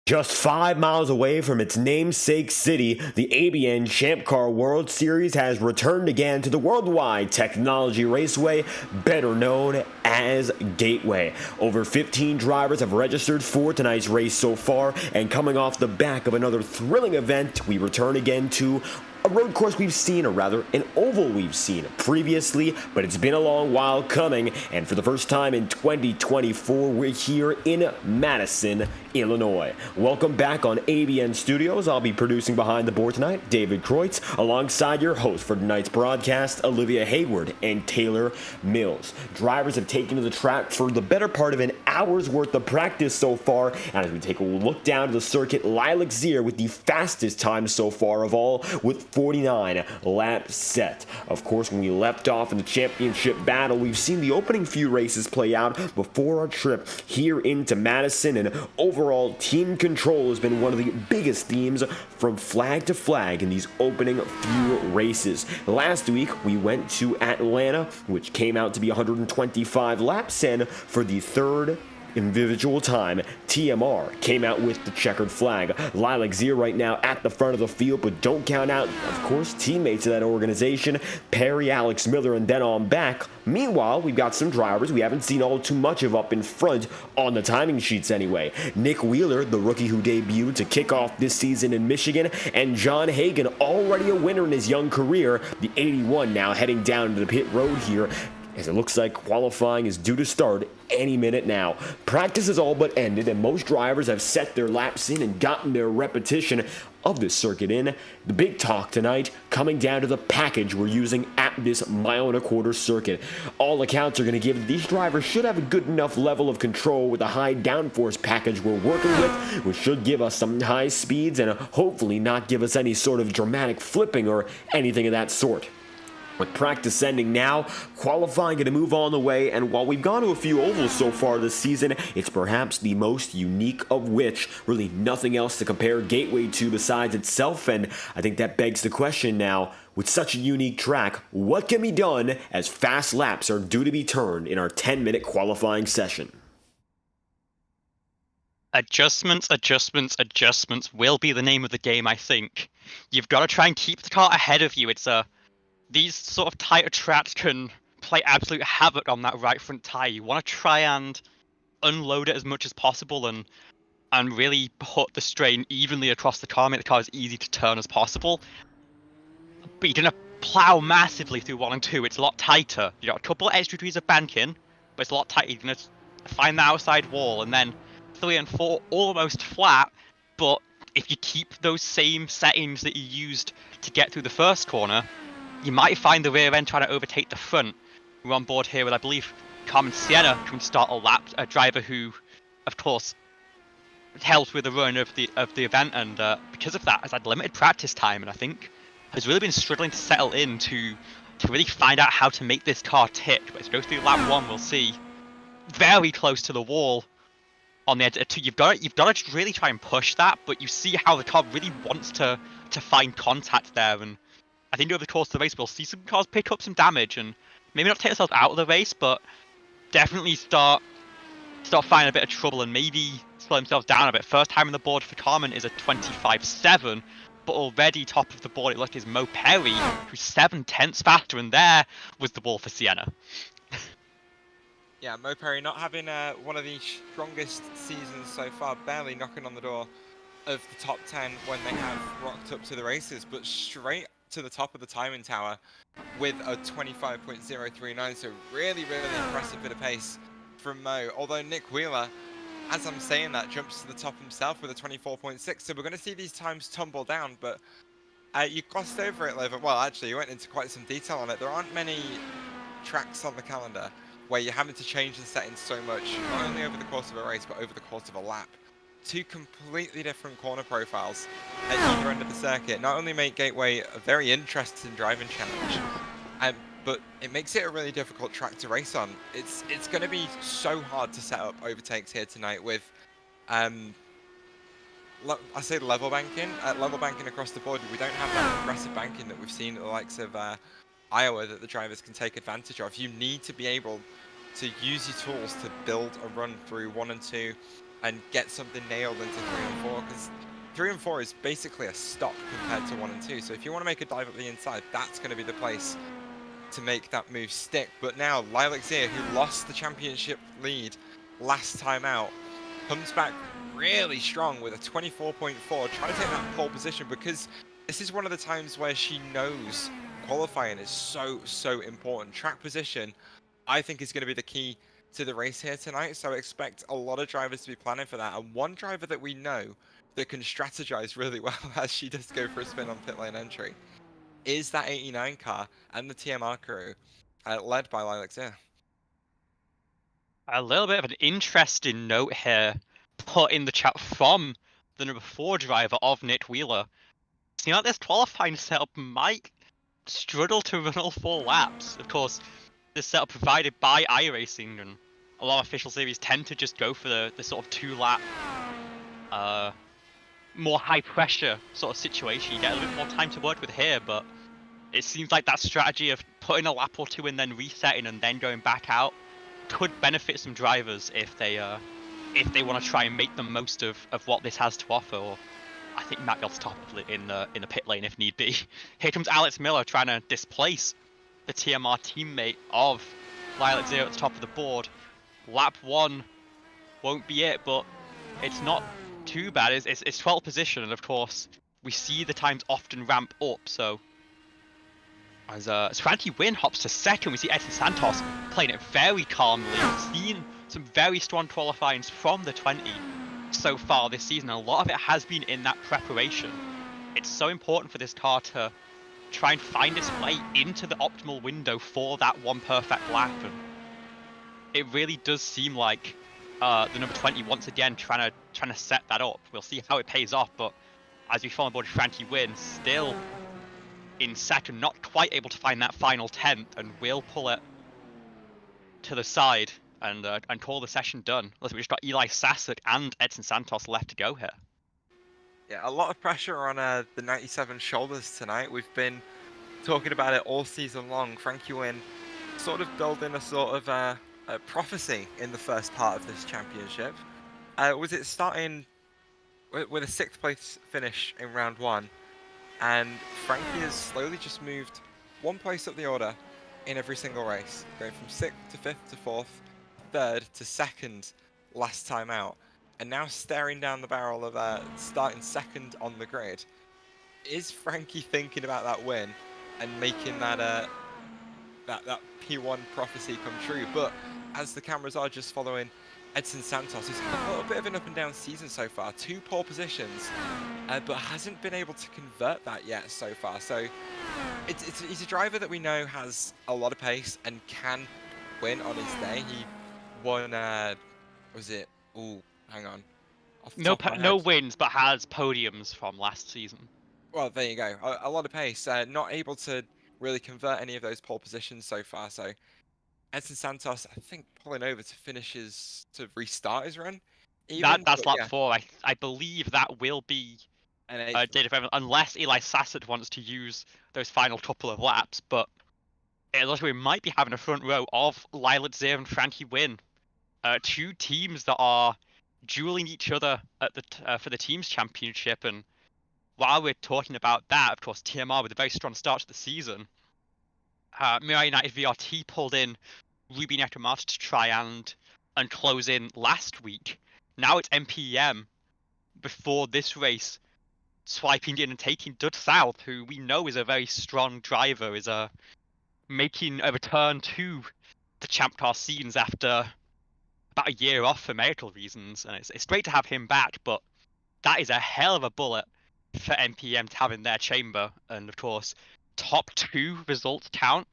Just 5 miles away from its namesake city, the ABN Champ Car World Series has returned again to the worldwide technology raceway, better known as Gateway. Over 15 drivers have registered for tonight's race so far, and coming off the back of another thrilling event, we return again to a road course we've seen, or rather an oval we've seen previously, but it's been a long while coming, and for the first time in 2024, we're here in Madison, Illinois. Welcome back on ABN Studios. I'll be producing behind the board tonight, David Kreutz, alongside your host for tonight's broadcast, Olivia Hayward and Taylor Mills. Drivers have taken to the track for the better part of an hour's worth of practice so far, and as we take a look down to the circuit, Lilac Zier with the fastest time so far of all, with 49 laps set. Of course, when we left off in the championship battle, we've seen the opening few races play out before our trip here into Madison, and overall team control has been one of the biggest themes from flag to flag in these opening few races. Last week, we went to Atlanta, which came out to be 125 laps, and for the third individual time, TMR came out with the checkered flag. Lilac Zier right now at the front of the field, but don't count out, of course, teammates of that organization, Perry, Alex Miller, and then on back. Meanwhile, we've got some drivers we haven't seen all too much of up in front on the timing sheets anyway. Nick Wheeler, the rookie who debuted to kick off this season in Michigan, and John Hagan, already a winner in his young career, the 81 now heading down to the pit road here, as it looks like qualifying is due to start any minute now. Practice has all but ended, and most drivers have set their laps in and gotten their repetition of this circuit in. The big talk tonight coming down to the package we're using at this 1.25 mile circuit. All accounts are going to give these drivers should have a good enough level of control with the high downforce package we're working with, which should give us some high speeds and hopefully not give us any sort of dramatic flipping or anything of that sort. With practice ending now, qualifying going to move on the way, and while we've gone to a few ovals so far this season, it's perhaps the most unique of which, really nothing else to compare Gateway to besides itself, and I think that begs the question now, with such a unique track, what can be done as fast laps are due to be turned in our 10-minute qualifying session? Adjustments will be the name of the game, I think. You've got to try and keep the car ahead of you. These sort of tighter tracks can play absolute havoc on that right front tyre. You want to try and unload it as much as possible and really put the strain evenly across the car, make the car as easy to turn as possible. But you're going to plow massively through 1 and 2. It's a lot tighter. You got a couple of extra degrees of banking, but it's a lot tighter. You're going to find the outside wall, and then 3 and 4 almost flat, but if you keep those same settings that you used to get through the first corner, you might find the rear end trying to overtake the front. We're on board here with, I believe, Commentator can start a lap, a driver who, of course, helped with the run of the event, and because of that, has had limited practice time, and I think has really been struggling to settle in to really find out how to make this car tick. But as we go through lap 1, we'll see very close to the wall on the edge of 2. You've got to really try and push that, but you see how the car really wants to find contact there, and I think over the course of the race, we'll see some cars pick up some damage and maybe not take themselves out of the race, but definitely start finding a bit of trouble and maybe slow themselves down a bit. First time on the board for Carmen is a 25.7, but already top of the board it looks is Mo Perry, who's 7/10 faster, and there was the wall for Sienna. Yeah, Mo Perry not having one of the strongest seasons so far, barely knocking on the door of the top 10 when they have rocked up to the races, but straight to the top of the timing tower with a 25.039, so really impressive bit of pace from Mo. Although Nick Wheeler, as I'm saying that, jumps to the top himself with a 24.6, so we're going to see these times tumble down. But you glossed over it, Liv. Well, actually, you went into quite some detail on it. There aren't many tracks on the calendar where you're having to change the settings so much, not only over the course of a race, but over the course of a lap. 2 completely different corner profiles at either end of the circuit. Not only make Gateway a very interesting driving challenge, but it makes it a really difficult track to race on. It's going to be so hard to set up overtakes here tonight with, I say level banking. Level banking across the board. We don't have that aggressive banking that we've seen at the likes of Iowa that the drivers can take advantage of. You need to be able to use your tools to build a run through 1 and 2 and get something nailed into 3 and 4, because 3 and 4 is basically a stop compared to 1 and 2. So if you want to make a dive up the inside, that's going to be the place to make that move stick. But now Lilac-Zia, who lost the championship lead last time out, comes back really strong with a 24.4, trying to take that pole position, because this is one of the times where she knows qualifying is so important. Track position, I think, is going to be the key to the race here tonight, so expect a lot of drivers to be planning for that. And one driver that we know that can strategize really well as she does go for a spin on pit lane entry is that 89 car and the TMR crew, led by Lilac-Zia. A little bit of an interesting note here put in the chat from the number 4 driver of Nit Wheeler. Seems like this qualifying setup might struggle to run all 4 laps. Of course, this setup provided by iRacing, and a lot of official series tend to just go for the sort of 2-lap, more high-pressure sort of situation. You get a little bit more time to work with here, but it seems like that strategy of putting a lap or 2 and then resetting and then going back out could benefit some drivers if they want to try and make the most of what this has to offer. Or I think Matt Gold's top of it in the pit lane if need be. Here comes Alex Miller trying to displace the TMR teammate of Lilac-Zia at the top of the board. Lap 1 won't be it, but it's not too bad. It's 12th position, and of course we see the times often ramp up. So as Frankie Wynn hops to second, we see Edson Santos playing it very calmly. We've seen some very strong qualifyings from the 20 so far this season, and a lot of it has been in that preparation. It's so important for this car to try and find its way into the optimal window for that one perfect lap, and it really does seem like the number 20 once again trying to set that up. We'll see how it pays off, but as we follow on board Frankie Wynn, still in second, not quite able to find that final 10th, and will pull it to the side and call the session done. Listen, we just got Eli Sasek and Edson Santos left to go here. Yeah, a lot of pressure on the 97 shoulders tonight. We've been talking about it all season long. Frankie Wynn sort of building a sort of a prophecy in the first part of this championship. Was it starting with a 6th place finish in round 1, and Frankie has slowly just moved 1 place up the order in every single race, going from 6th to 5th to 4th, 3rd to 2nd last time out, and now staring down the barrel of starting 2nd on the grid. Is Frankie thinking about that win and making that that P1 prophecy come true? But as the cameras are just following Edson Santos, who's had a little bit of an up and down season so far, 2 pole positions, but hasn't been able to convert that yet so far. So he's a driver that we know has a lot of pace and can win on his day. He won, was it? Ooh, hang on. No wins, but has podiums from last season. Well, there you go. A lot of pace. Not able to really convert any of those pole positions so far. So Edson Santos, I think, pulling over to restart his run. That's lap 4. I believe that will be data for everyone, unless Eli Sasset wants to use those final couple of laps. But it looks like we might be having a front row of Lilac-Zia and Frankie Wynn, 2 teams that are dueling each other at the for the teams championship. And while we're talking about that, of course, TMR with a very strong start to the season. Mirai United VRT pulled in Ruby Necromaster to try and close in last week. Now it's MPM before this race swiping in and taking Dud South, who we know is a very strong driver, is making a return to the Champ Car scenes after about a year off for medical reasons, and it's great to have him back, but that is a hell of a bullet for MPM to have in their chamber. And of course, top 2 results count.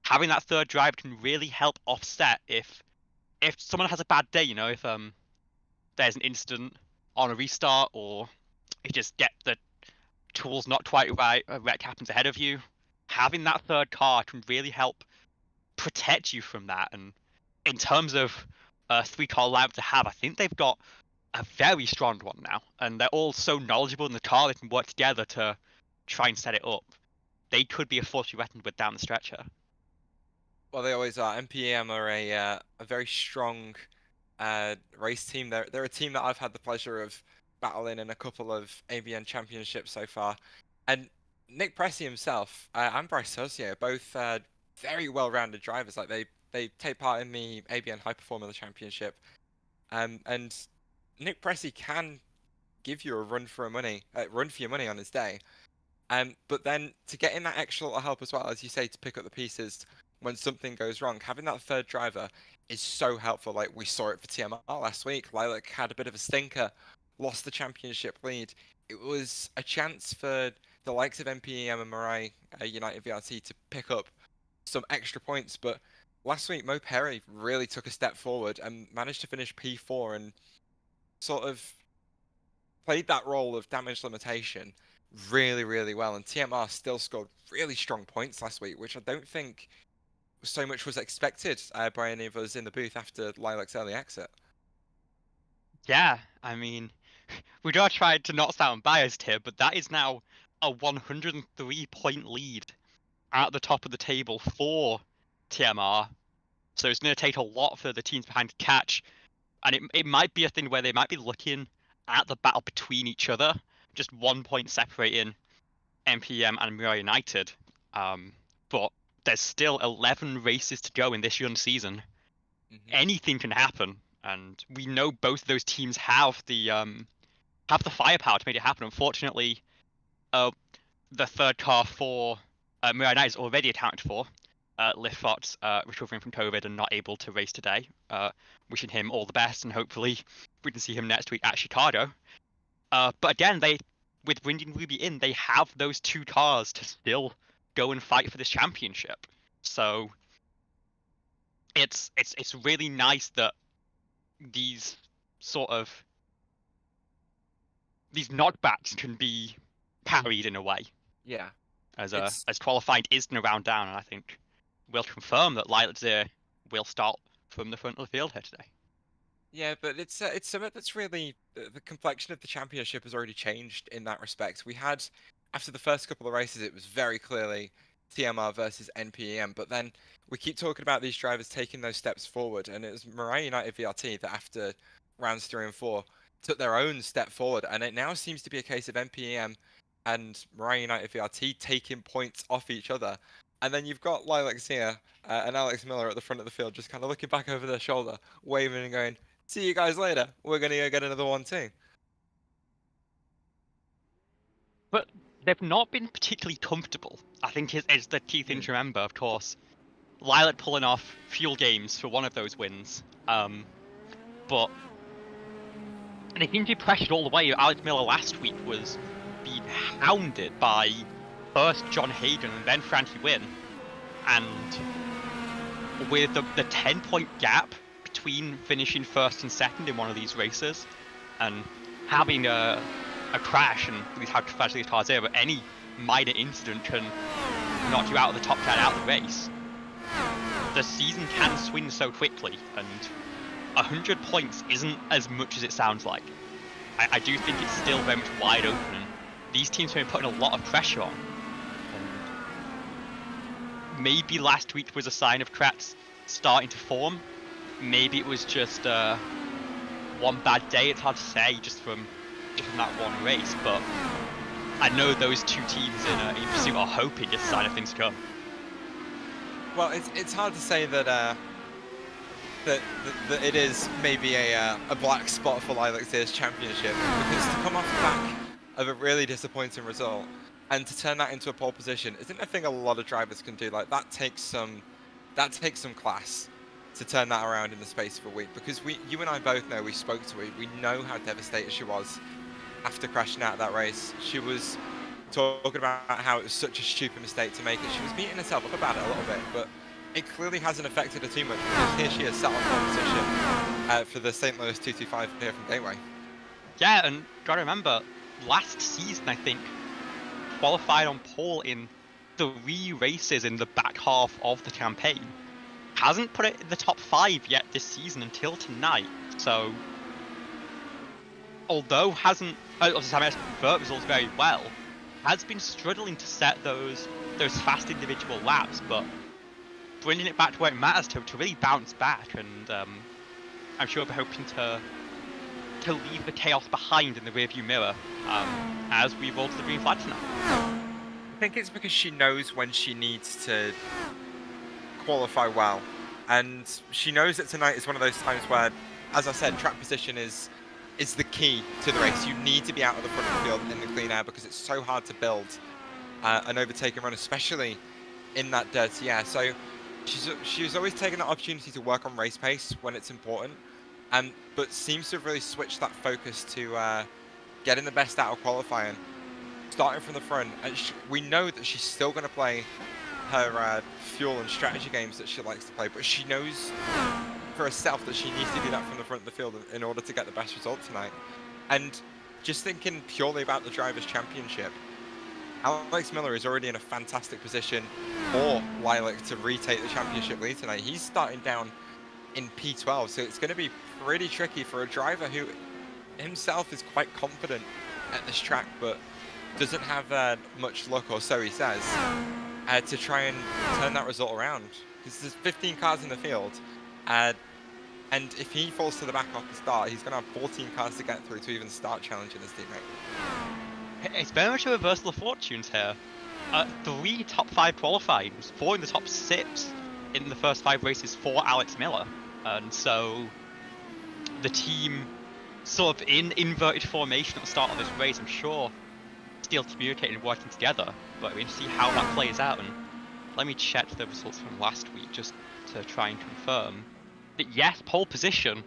Having that 3rd drive can really help offset if someone has a bad day, if there's an incident on a restart, or you just get the tools not quite right, a wreck happens ahead of you. Having that 3rd car can really help protect you from that. And in terms of 3-car lineup to have, I think they've got a very strong one now, and they're all so knowledgeable in the car, they can work together to try and set it up. They could be a force to be reckoned with down the stretch here. Well, they always are. MPM are a very strong race team. They're a team that I've had the pleasure of battling in a couple of ABN championships so far. And Nick Pressey himself and Bryce Saucier are both very well-rounded drivers. Like they take part in the ABN High Performance Championship. And Nick Pressey can give you a run for your money on his day. But then to get in that extra little help as well, as you say, to pick up the pieces when something goes wrong, having that third driver is so helpful. Like we saw it for TMR last week. Lilac had a bit of a stinker, lost the championship lead. It was a chance for the likes of MPEM and Mirai United VRT to pick up some extra points. But last week, Mo Perry really took a step forward and managed to finish P4 and sort of played that role of damage limitation really, really well. And TMR still scored really strong points last week, which I don't think so much was expected by any of us in the booth after Lilac's early exit. Yeah, I mean, we do try to not sound biased here, but that is now a 103-point lead at the top of the table for TMR. So it's going to take a lot for the teams behind to catch. And it might be a thing where they might be looking at the battle between each other, just 1 point separating MPM and Mirai United. But there's still 11 races to go in this young season. Anything can happen, and we know both of those teams have the firepower to make it happen. Unfortunately, the third car for Mirai United is already accounted for. Lifot recovering from COVID and not able to race today. Wishing him all the best, and hopefully we can see him next week at Chicago. But again, with Windy and Ruby in, they have those two cars to still go and fight for this championship. So it's really nice that these knockbacks can be parried in a way. Yeah. As qualifying isn't a round down, and I think we'll confirm that Lilac Zero will start from the front of the field here today. Yeah, but it's something that's really the complexion of the championship has already changed in that respect. We had after the first couple of races, it was very clearly TMR versus NPEM, but then we keep talking about these drivers taking those steps forward, and it was Mirai United VRT that after rounds 3 and 4 took their own step forward, and it now seems to be a case of NPEM and Mirai United VRT taking points off each other. And then you've got Lilac Zia and Alex Miller at the front of the field just kind of looking back over their shoulder, waving and going, "See you guys later. We're going to go get another one too." But they've not been particularly comfortable, I think is the key thing to remember, of course. Lilac pulling off fuel games for one of those wins. But they seem to be pressured all the way. Alex Miller last week was being hounded by first John Hagen and then Frankie Wynn. And with the 10-point gap between finishing first and second in one of these races and having a crash, and at least how fast these cars are, but any minor incident can knock you out of the top 10 out of the race. The season can swing so quickly, and 100 points isn't as much as it sounds like. I do think it's still very much wide open, and these teams have been putting a lot of pressure on. And maybe last week was a sign of Kreutz starting to form. Maybe it was just one bad day. It's hard to say just from that one race, but I know those two teams in pursuit are hoping it's a sign of things to come. Well, it's hard to say that that it is maybe a black spot for Lilac Zea's championship, because to come off the back of a really disappointing result and to turn that into a pole position isn't a thing a lot of drivers can do. Like that takes some class to turn that around in the space of a week, because you and I both know, we spoke to her, we know how devastated she was after crashing out of that race. She was talking about how it was such a stupid mistake to make it. She was beating herself up about it a little bit, but it clearly hasn't affected her too much, because here she is sat on pole position for the St. Louis 225 here from Gateway. Yeah, and gotta remember, last season I think qualified on pole in 3 races in the back half of the campaign. Hasn't put it in the top 5 yet this season until tonight. So, although hasn't convert results very well, has been struggling to set those fast individual laps. But bringing it back to where it matters to really bounce back, and I'm sure we're hoping to leave the chaos behind in the rearview mirror as we roll to the green flag tonight. I think it's because she knows when she needs to qualify well, and she knows that tonight is one of those times where, as I said, track position is the key to the race. You need to be out of the front of the field in the clean air because it's so hard to build an overtaking run, especially in that dirty air. So she's always taken that opportunity to work on race pace when it's important, but seems to have really switched that focus to getting the best out of qualifying, starting from the front. And we know that she's still going to play her fuel and strategy games that she likes to play, but she knows for herself that she needs to do that from the front of the field in order to get the best result tonight. And just thinking purely about the Drivers' Championship, Alex Miller is already in a fantastic position for Lilac to retake the championship lead tonight. He's starting down in P12, so it's going to be pretty tricky for a driver who himself is quite confident at this track, but doesn't have much luck, or so he says, to try and turn that result around. Because there's 15 cars in the field, and if he falls to the back off the start, he's going to have 14 cars to get through to even start challenging his teammate. It's very much a reversal of fortunes here. 3 top 5 qualifying, 4 in the top 6 in the first 5 races for Alex Miller. And so the team sort of in inverted formation at the start of this race, I'm sure, still communicating and working together, but we're going to see how that plays out. And let me check the results from last week just to try and confirm that yes, pole position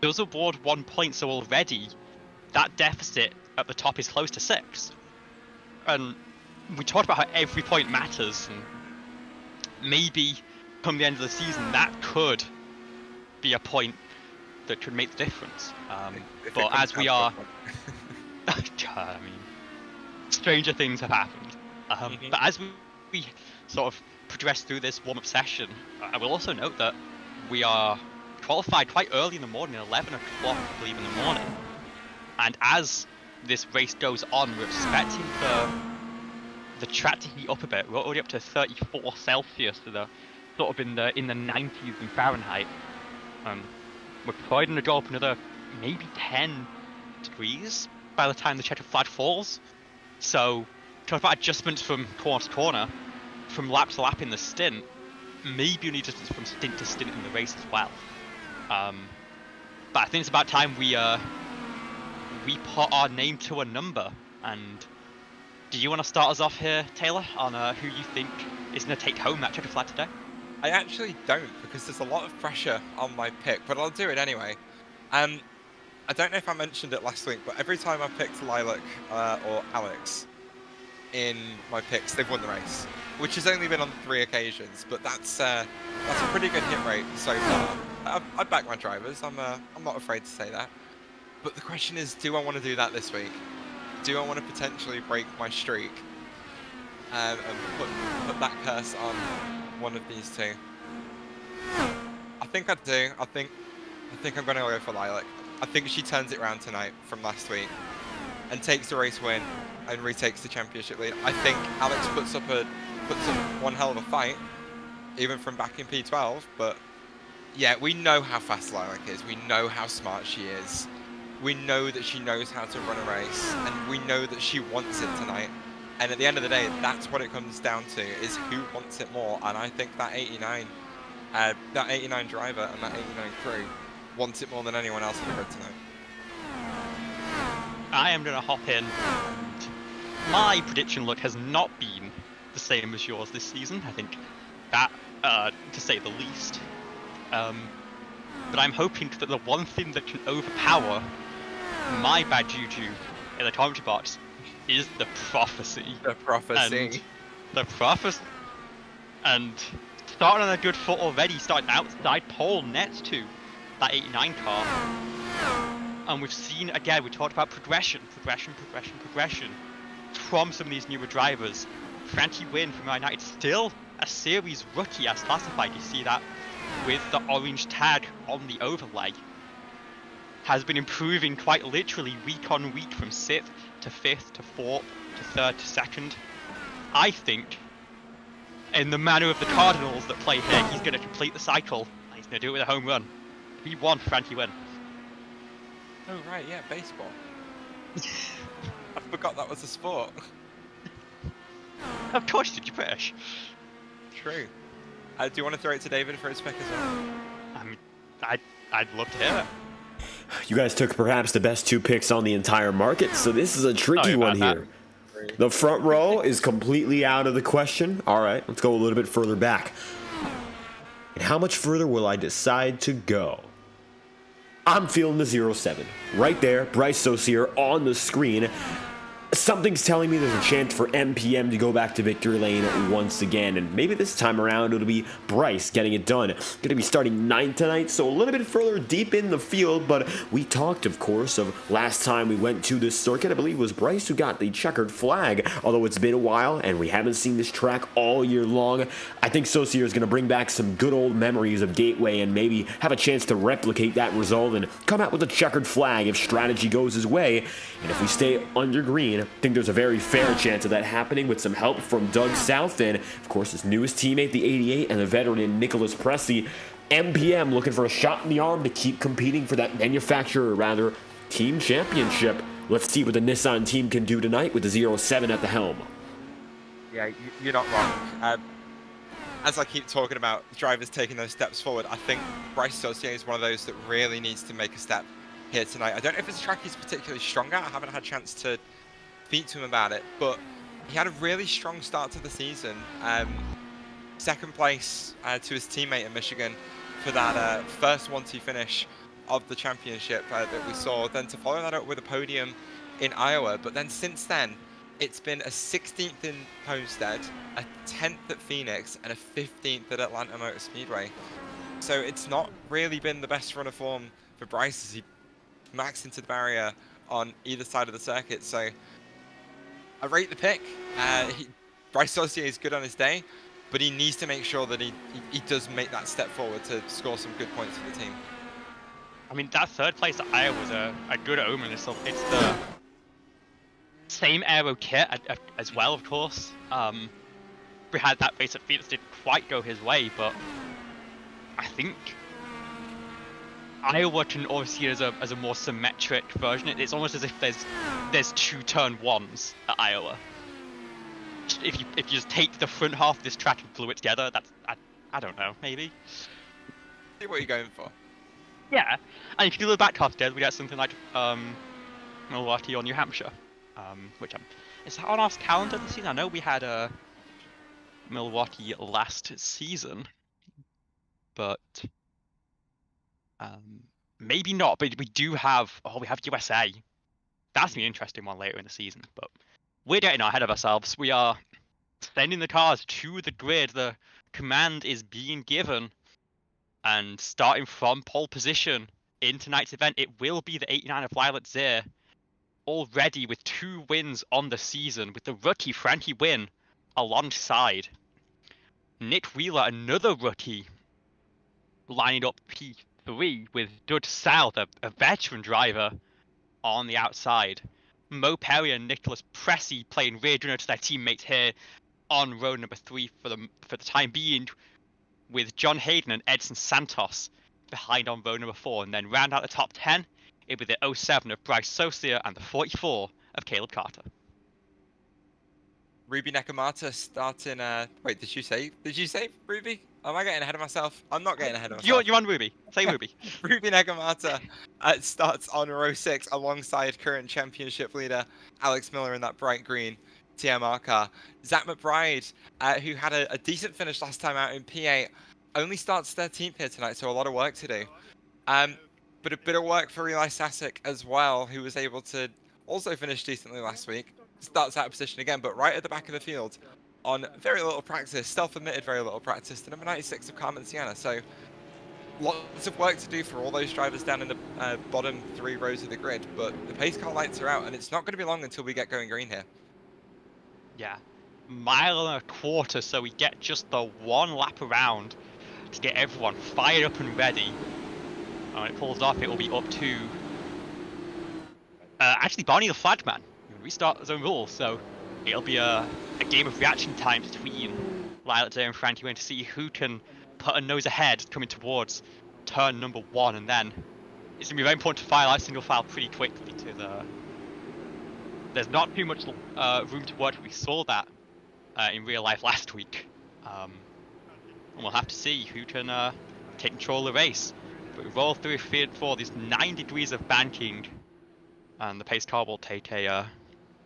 does award 1 point, so already that deficit at the top is close to 6. And we talked about how every point matters, and maybe come the end of the season that could be a point that could make the difference. But as we are I mean, stranger things have happened. But as we sort of progress through this warm-up session, I will also note that we are qualified quite early in the morning, 11 o'clock, I believe, in the morning. And as this race goes on, we're expecting the track to heat up a bit. We're already up to 34 Celsius, so they're sort of in the 90s in Fahrenheit. We're probably going to go up another maybe 10 degrees by the time the checkered flag falls. So, talk about adjustments from corner to corner, from lap to lap in the stint, maybe only adjustments from stint to stint in the race as well. But I think it's about time we put our name to a number. And do you want to start us off here, Taylor, on who you think is going to take home that checkered flag today? I actually don't, because there's a lot of pressure on my pick, but I'll do it anyway. I don't know if I mentioned it last week, but every time I've picked Lilac or Alex in my picks, they've won the race, which has only been on 3 occasions, but that's a pretty good hit rate so far. I back my drivers, I'm not afraid to say that. But the question is, do I want to do that this week? Do I want to potentially break my streak and put that curse on one of these two? I think I do. I think I'm going to go for Lilac. I think she turns it around tonight from last week and takes the race win and retakes the championship lead. I think Alex puts up one hell of a fight, even from back in P12. But yeah, we know how fast Lilac is. We know how smart she is. We know that she knows how to run a race, and we know that she wants it tonight. And at the end of the day, that's what it comes down to, is who wants it more. And I think that 89 driver and that 89 crew wants it more than anyone else in the grid tonight. I am going to hop in. My prediction luck has not been the same as yours this season. I think that, to say the least. But I'm hoping that the one thing that can overpower my bad juju in the commentary box is the prophecy. The prophecy. And the prophecy. And starting on a good foot already, starting outside pole next to that 89 car. And we've seen, again, we talked about progression from some of these newer drivers. Frankie Wynn from United, still a series rookie as classified. You see that with the orange tag on the overlay. Has been improving quite literally week on week from 6th to 5th to 4th to 3rd to 2nd. I think in the manner of the Cardinals that play here, he's going to complete the cycle. He's going to do it with a home run. He won, Frankie win. Oh, right, yeah, baseball. I forgot that was a sport. Of course, did you British? True. Do you want to throw it to David for his pick as well? I'd love to hear it. You guys took perhaps the best 2 picks on the entire market, so this is a tricky one here. The front row is completely out of the question. All right, let's go a little bit further back. And how much further will I decide to go? I'm feeling the 0-7. Right there, Bryce Saucier on the screen. Something's telling me there's a chance for MPM to go back to victory lane once again, and maybe this time around it'll be Bryce getting it done. Going to be starting 9th tonight, so a little bit further deep in the field, but we talked, of course, of last time we went to this circuit. I believe it was Bryce who got the checkered flag, although it's been a while and we haven't seen this track all year long. I think Saucier is going to bring back some good old memories of Gateway and maybe have a chance to replicate that result and come out with a checkered flag if strategy goes his way. And if we stay under green, I think there's a very fair chance of that happening with some help from Doug South and, of course, his newest teammate, the 88, and the veteran Nicholas Pressey. MPM looking for a shot in the arm to keep competing for that team championship. Let's see what the Nissan team can do tonight with the 0-7 at the helm. Yeah, you're not wrong. As I keep talking about drivers taking those steps forward, I think Bryce Saucier is one of those that really needs to make a step here tonight. I don't know if his track is particularly strong at. I haven't had a chance to speak to him about it, but he had a really strong start to the season. Second place to his teammate in Michigan for that first 1-2 finish of the championship that we saw. Then to follow that up with a podium in Iowa, but then since then, it's been a 16th in Homestead, a 10th at Phoenix, and a 15th at Atlanta Motor Speedway. So it's not really been the best run of form for Bryce as he maxed into the barrier on either side of the circuit. So I rate the pick. Bryce Saucier is good on his day, but he needs to make sure that he does make that step forward to score some good points for the team. I mean, that third place at Iowa was a good omen. It's the same aero kit as well, of course. We had that race at Phoenix, didn't quite go his way, but I think Iowa can obviously see it as a more symmetric version. It's almost as if there's 2 turn 1s at Iowa. If you just take the front half of this track and glue it together, that's I don't know, maybe. See what you're going for. Yeah, and if you do the back half together, we get something like Milwaukee or New Hampshire, which is that on our calendar this season? I know we had Milwaukee last season, but maybe not. But we do have we have USA. That's an interesting one later in the season, but we're getting ahead of ourselves. We are sending the cars to the grid. The command is being given, and starting from pole position in tonight's event, it will be the 89 of Violet Zir, already with 2 wins on the season, with the rookie Frankie Wynn alongside Nick Wheeler, another rookie, lining up P3 with Dud South, a veteran driver, on the outside. Mo Perry and Nicholas Pressey playing rear runner to their teammates here on row number 3 for the time being, with John Hayden and Edson Santos behind on row number 4, and then round out the top 10, it will be the 07 of Bryce Saucier and the 44 of Caleb Carter. Ruby Nakamata starting. Wait, did you say Ruby? Am I getting ahead of myself? I'm not getting ahead of myself. You're on Ruby. Say Ruby. Ruby Nakamata starts on row 6 alongside current championship leader Alex Miller in that bright green TMR car. Zach McBride, who had a decent finish last time out in P8, only starts 13th here tonight, so a lot of work to do. But a bit of work for Eli Sasek as well, who was able to also finish decently last week. Starts out of position again, but right at the back of the field on very little practice, self-admitted very little practice, to number 96 of Carmen Sienna. So lots of work to do for all those drivers down in the bottom 3 rows of the grid, but the pace car lights are out, and it's not going to be long until we get going green here. Yeah, 1.25 miles, so we get just the 1 lap around to get everyone fired up and ready. When it pulls off, it will be up to actually Barney the Flagman. Restart his own rules, so it'll be a game of reaction time between Lilac Zero and Frankie Wayne to see who can put a nose ahead coming towards turn number 1, and then it's going to be very important to file out single file pretty quickly to the... There's not too much room to work. We saw that in real life last week. And we'll have to see who can take control of the race. But we roll through field 4, there's 9 degrees of banking, and the pace car will take a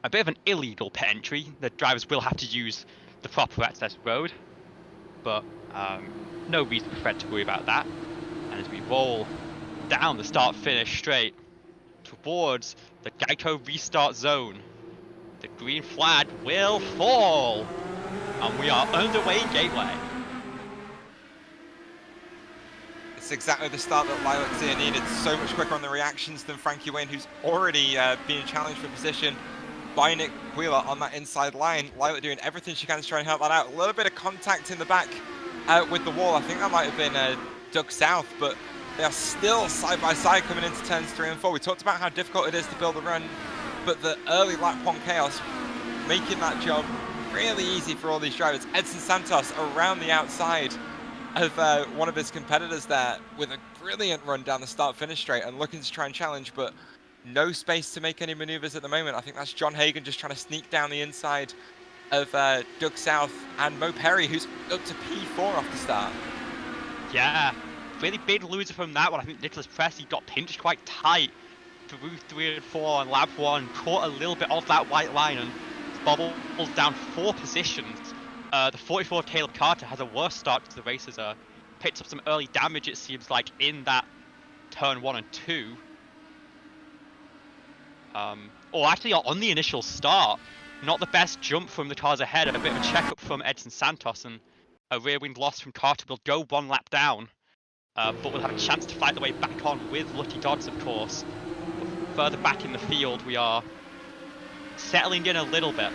bit of an illegal pit entry. The drivers will have to use the proper access road, but no reason for Fred to worry about that. And as we roll down the start-finish straight towards the Geico restart zone, the green flag will fall, and we are underway in Gateway. It's exactly the start that Lilac Zia needed. So much quicker on the reactions than Frankie Wayne, who's already being challenged for position by Nick Wheeler on that inside line. Lilac doing everything she can to try and help that out. A little bit of contact in the back with the wall. I think that might have been Doug South, but they are still side by side coming into turns 3 and 4. We talked about how difficult it is to build a run, but the early lap 1 chaos making that job really easy for all these drivers. Edson Santos around the outside of one of his competitors there with a brilliant run down the start-finish straight and looking to try and challenge, but no space to make any maneuvers at the moment. I think that's John Hagan just trying to sneak down the inside of Doug South and Mo Perry, who's up to P4 off the start. Yeah, really big loser from that one. I think Nicholas Pressey got pinched quite tight through 3 and 4 on lap 1, caught a little bit off that white line and bobbles down 4 positions. The 44 Caleb Carter has a worse start to the race, as picked up some early damage, it seems like, in that turn 1 and 2. Or actually on the initial start, not the best jump from the cars ahead, a bit of a checkup from Edson Santos, and a rear wing loss from Carter will go 1 lap down, but we'll have a chance to fight the way back on with Lucky Dogs, of course. But further back in the field, we are settling in a little bit.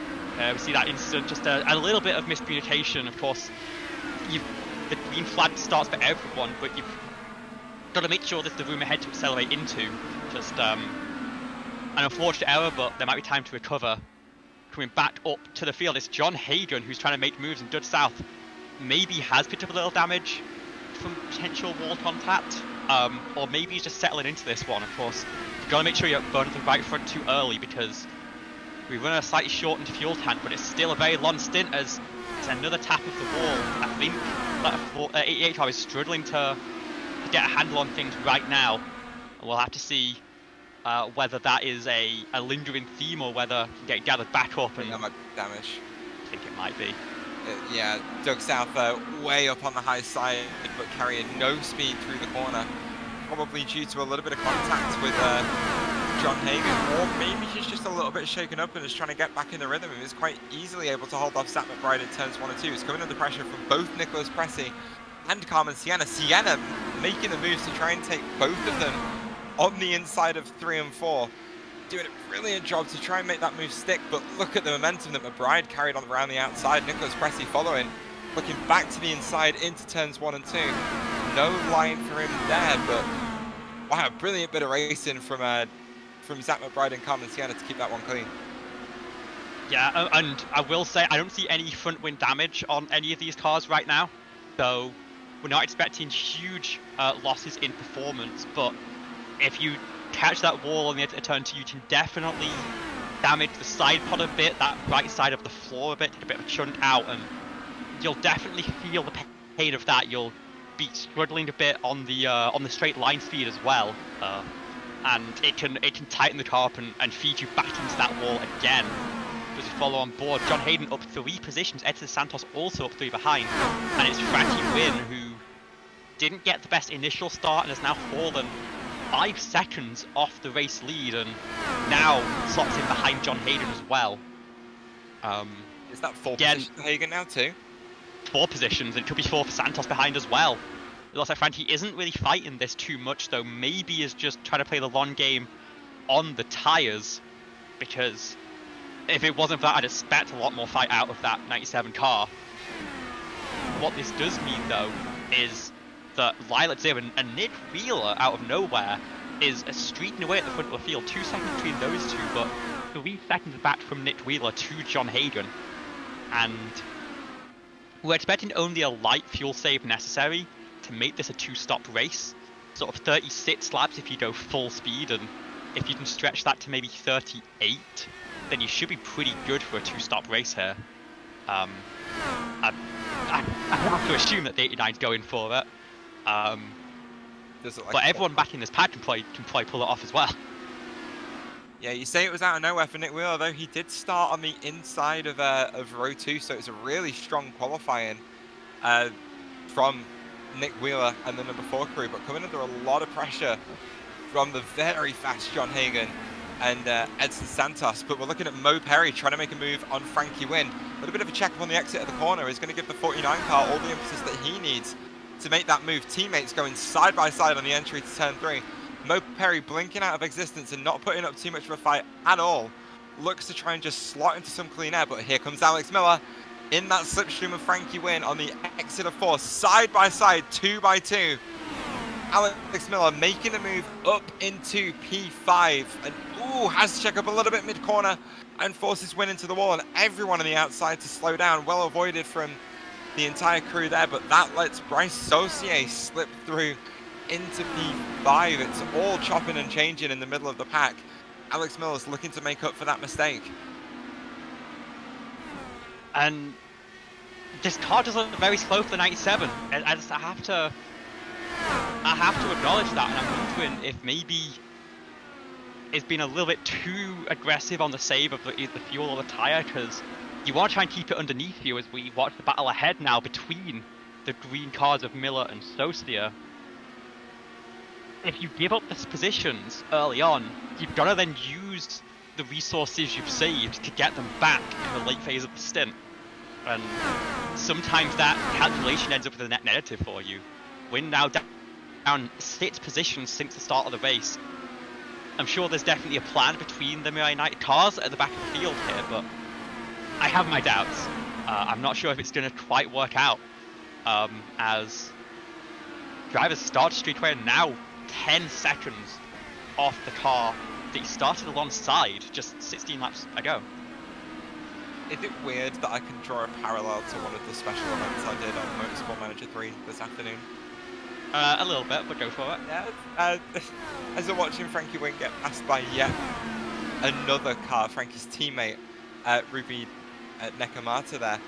We see that incident, just a little bit of miscommunication. Of course, the green flag starts for everyone, but you've got to make sure there's the room ahead to accelerate into. Just an unfortunate error, but there might be time to recover. Coming back up to the field, it's John Hagan who's trying to make moves, and Dud South maybe has picked up a little damage from potential wall contact, or maybe he's just settling into this one. Of course, you've got to make sure you don't burn the right front too early, because we run a slightly shortened fuel tank, but it's still a very long stint, as it's another tap of the wall. I think that 88 car is struggling to get a handle on things right now, and we'll have to see whether that is a lingering theme or whether it can get gathered back up. And that might be damage. I think it might be. Yeah, Doug South way up on the high side, but carrying no speed through the corner, probably due to a little bit of contact with John Hagan, or maybe he's just a little bit shaken up and is trying to get back in the rhythm. He was quite easily able to hold off Zach McBride in turns 1 and 2. He's coming under pressure from both Nicholas Pressey and Carmen Sienna. Sienna making the moves to try and take both of them on the inside of 3 and 4. Doing a brilliant job to try and make that move stick, but look at the momentum that McBride carried on around the outside. Nicholas Pressey following, looking back to the inside into turns 1 and 2. No line for him there, but wow, a brilliant bit of racing from Zach McBride and Carmen Sienna to keep that one clean. Yeah, and I will say I don't see any front wing damage on any of these cars right now, so we're not expecting huge losses in performance, but if you catch that wall on the edge of turn 2, you can definitely damage the side pod a bit, that right side of the floor a bit, take a bit of a chunk out, and you'll definitely feel the pain of that. You'll be struggling a bit on the straight line speed as well, and it can tighten the car up and feed you back into that wall again. As we follow on board, John Hayden up 3 positions, Edson Santos also up 3 behind, and it's Frankie Wynn who didn't get the best initial start and has now fallen 5 seconds off the race lead, and now slots in behind John Hayden as well. Is that 4 positions for Hagan now too? 4 positions, and it could be 4 for Santos behind as well. It looks like Frankie isn't really fighting this too much, though. Maybe is just trying to play the long game on the tyres, because if it wasn't for that, I'd expect a lot more fight out of that 97 car. What this does mean, though, is that Lilac Zero and Nick Wheeler, out of nowhere, is streaking away at the front of the field. 2 seconds between those two, but 3 seconds back from Nick Wheeler to John Hagan. And We're expecting only a light fuel save necessary to make this a 2-stop race. Sort of 36 laps if you go full speed, and if you can stretch that to maybe 38, then you should be pretty good for a 2-stop race here. I have to assume that the 89's going for it. But everyone back in this pad can probably pull it off as well. Yeah, you say it was out of nowhere for Nick Wheeler, though he did start on the inside of row 2, so it's a really strong qualifying from Nick Wheeler and the number 4 crew, but coming under a lot of pressure from the very fast John Hagan and Edson Santos. But we're looking at Mo Perry trying to make a move on Frankie Wynn. A little bit of a check up on the exit of the corner is going to give the 49 car all the emphasis that he needs to make that move. Teammates going side by side on the entry to turn 3. Mo Perry blinking out of existence and not putting up too much of a fight at all. Looks to try and just slot into some clean air, but here comes Alex Miller in that slipstream of Frankie Wynn on the exit of 4, side by side, 2 by 2. Alex Miller making the move up into P5 and has to check up a little bit mid-corner and forces Wynn into the wall, and everyone on the outside to slow down. Well avoided from the entire crew there, but that lets Bryce Saucier slip through into P5. It's all chopping and changing in the middle of the pack. Alex Miller's looking to make up for that mistake. And this car does look very slow for the 97. I have to acknowledge that, and I'm wondering if maybe it's been a little bit too aggressive on the save of the fuel or the tyre, because you want to try and keep it underneath you as we watch the battle ahead now between the green cars of Miller and Saucier. If you give up these positions early on, you've got to then use the resources you've saved to get them back in the late phase of the stint. And sometimes that calculation ends up with a net negative for you. We're now down 6 positions since the start of the race. I'm sure there's definitely a plan between the Mirai United cars at the back of the field here, but I have my doubts. I'm not sure if it's going to quite work out, as drivers start straightaway now 10 seconds off the car that he started alongside just 16 laps ago. Is it weird that I can draw a parallel to one of the special events I did on Motorsport Manager 3 this afternoon? A little bit, but go for it. Yeah, as we're watching Frankie Wynn get passed by yet another car, Frankie's teammate, Ruby Nekamata there.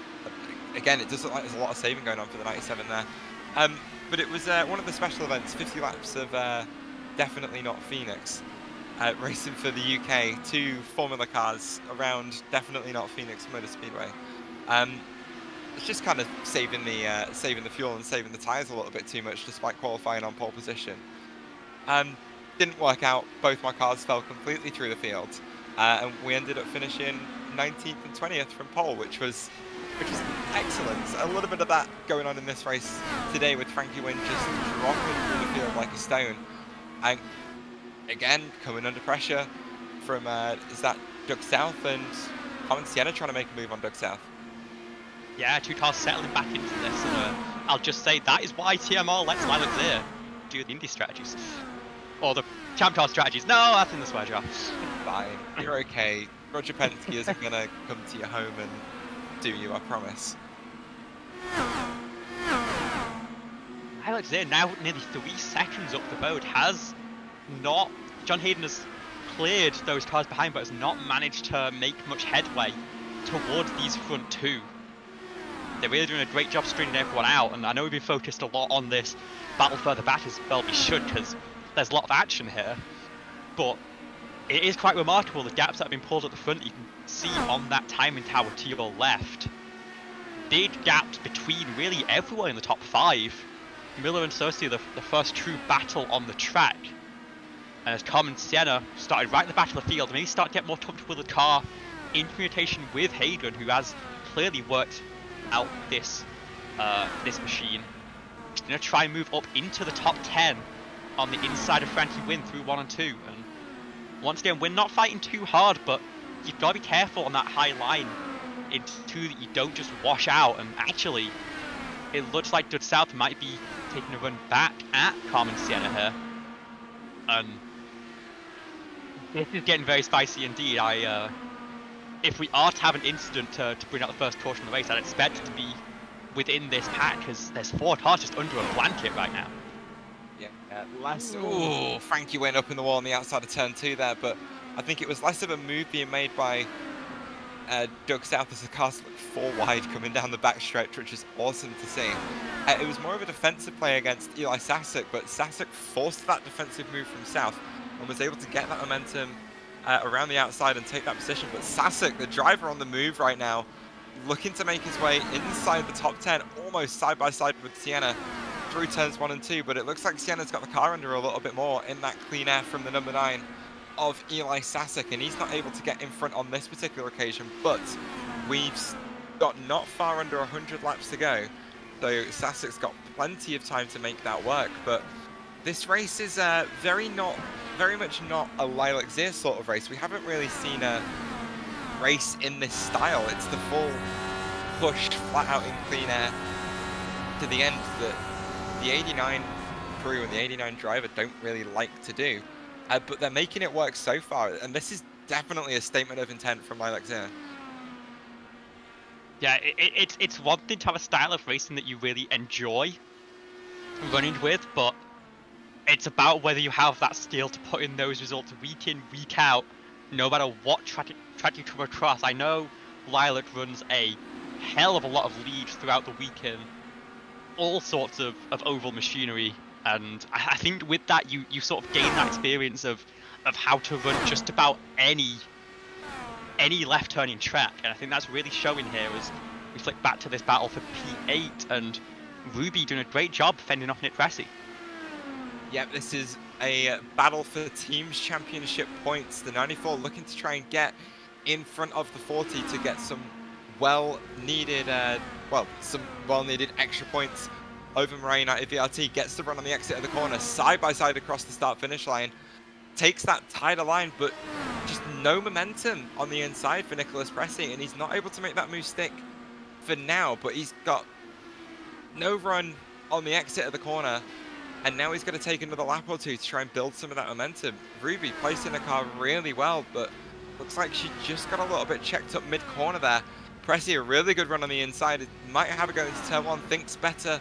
Again, it does look like there's a lot of saving going on for the 97 there. But it was one of the special events, 50 laps of Definitely Not Phoenix, racing for the UK, 2 Formula cars around Definitely Not Phoenix Motor Speedway. It's just kind of saving the fuel and saving the tyres a little bit too much, despite qualifying on pole position. Didn't work out. Both my cars fell completely through the field, and we ended up finishing 19th and 20th from pole, which was excellent. A little bit of that going on in this race today, with Frankie Wynn just dropping through the field like a stone. And again, coming under pressure from is that Doug South and Commentator trying to make a move on Doug South. Yeah, 2 cars settling back into this, and I'll just say that is why TMR lets Lilac do the Indy strategies. Or the Champ Car strategies. No, that's in the swear jar. Fine, you're okay. Roger Penske isn't going to come to your home and do you, I promise. Lilac now nearly 3 seconds up the road. John Hayden has cleared those cars behind, but has not managed to make much headway towards these front 2. They're really doing a great job stringing everyone out, and I know we've been focused a lot on this battle further back, as well we should, because there's a lot of action here. But it is quite remarkable, the gaps that have been pulled at the front. You can see on that timing tower to your left, big gaps between really everyone in the top 5. Miller and Saucier, the first true battle on the track. And as Carmen Sienna started right in the back of the field, and maybe start to get more comfortable with the car in communication with Hagan, who has clearly worked out this machine. He's going to try and move up into the top 10 on the inside of Frankie Wynn through 1 and 2. And once again, we're not fighting too hard, but you've got to be careful on that high line into 2 that you don't just wash out. And actually, it looks like Dud South might be taking a run back at Carmen Sienna here. And this is getting very spicy indeed. If we are to have an incident to bring out the first caution of the race, I'd expect it to be within this pack, because there's 4 cars just under a blanket right now. Yeah, less. Ooh, Frankie went up in the wall on the outside of turn 2 there, but I think it was less of a move being made by Doug South as the cars looked 4 wide coming down the back stretch, which is awesome to see. It was more of a defensive play against Eli Sasek, but Sasek forced that defensive move from South and was able to get that momentum around the outside and take that position. But Sasek, the driver on the move right now, looking to make his way inside the top 10, almost side by side with Sienna through turns 1 and 2, but it looks like Sienna's got the car under a little bit more in that clean air from the number 9 of Eli Sasek, and he's not able to get in front on this particular occasion, but we've got not far under 100 laps to go, so Sasek's got plenty of time to make that work. But this race is very much not a Lilac Zir sort of race. We haven't really seen a race in this style. It's the full push flat out in clean air to the end that the 89 crew and the 89 driver don't really like to do. But they're making it work so far, and this is definitely a statement of intent from Lilac Zir. Yeah, it's one thing to have a style of racing that you really enjoy running with, but it's about whether you have that skill to put in those results week in, week out, no matter what track you come across. I know Lilac runs a hell of a lot of leads throughout the weekend, all sorts of oval machinery, and I think with that you sort of gain that experience of how to run just about any left turning track, and I think that's really showing here as we flick back to this battle for P8 and Ruby doing a great job fending off Nick Cressy. Yep, this is a battle for teams championship points. The 94 looking to try and get in front of the 40 to get some well-needed extra points over Mariah United VRT. Gets the run on the exit of the corner, side by side across the start-finish line. Takes that tighter line, but just no momentum on the inside for Nicholas Pressey, and he's not able to make that move stick for now, but he's got no run on the exit of the corner, and now he's going to take another lap or two to try and build some of that momentum. Ruby placing the car really well, but looks like she just got a little bit checked up mid-corner there. Pressey, a really good run on the inside, might have a go into turn 1, thinks better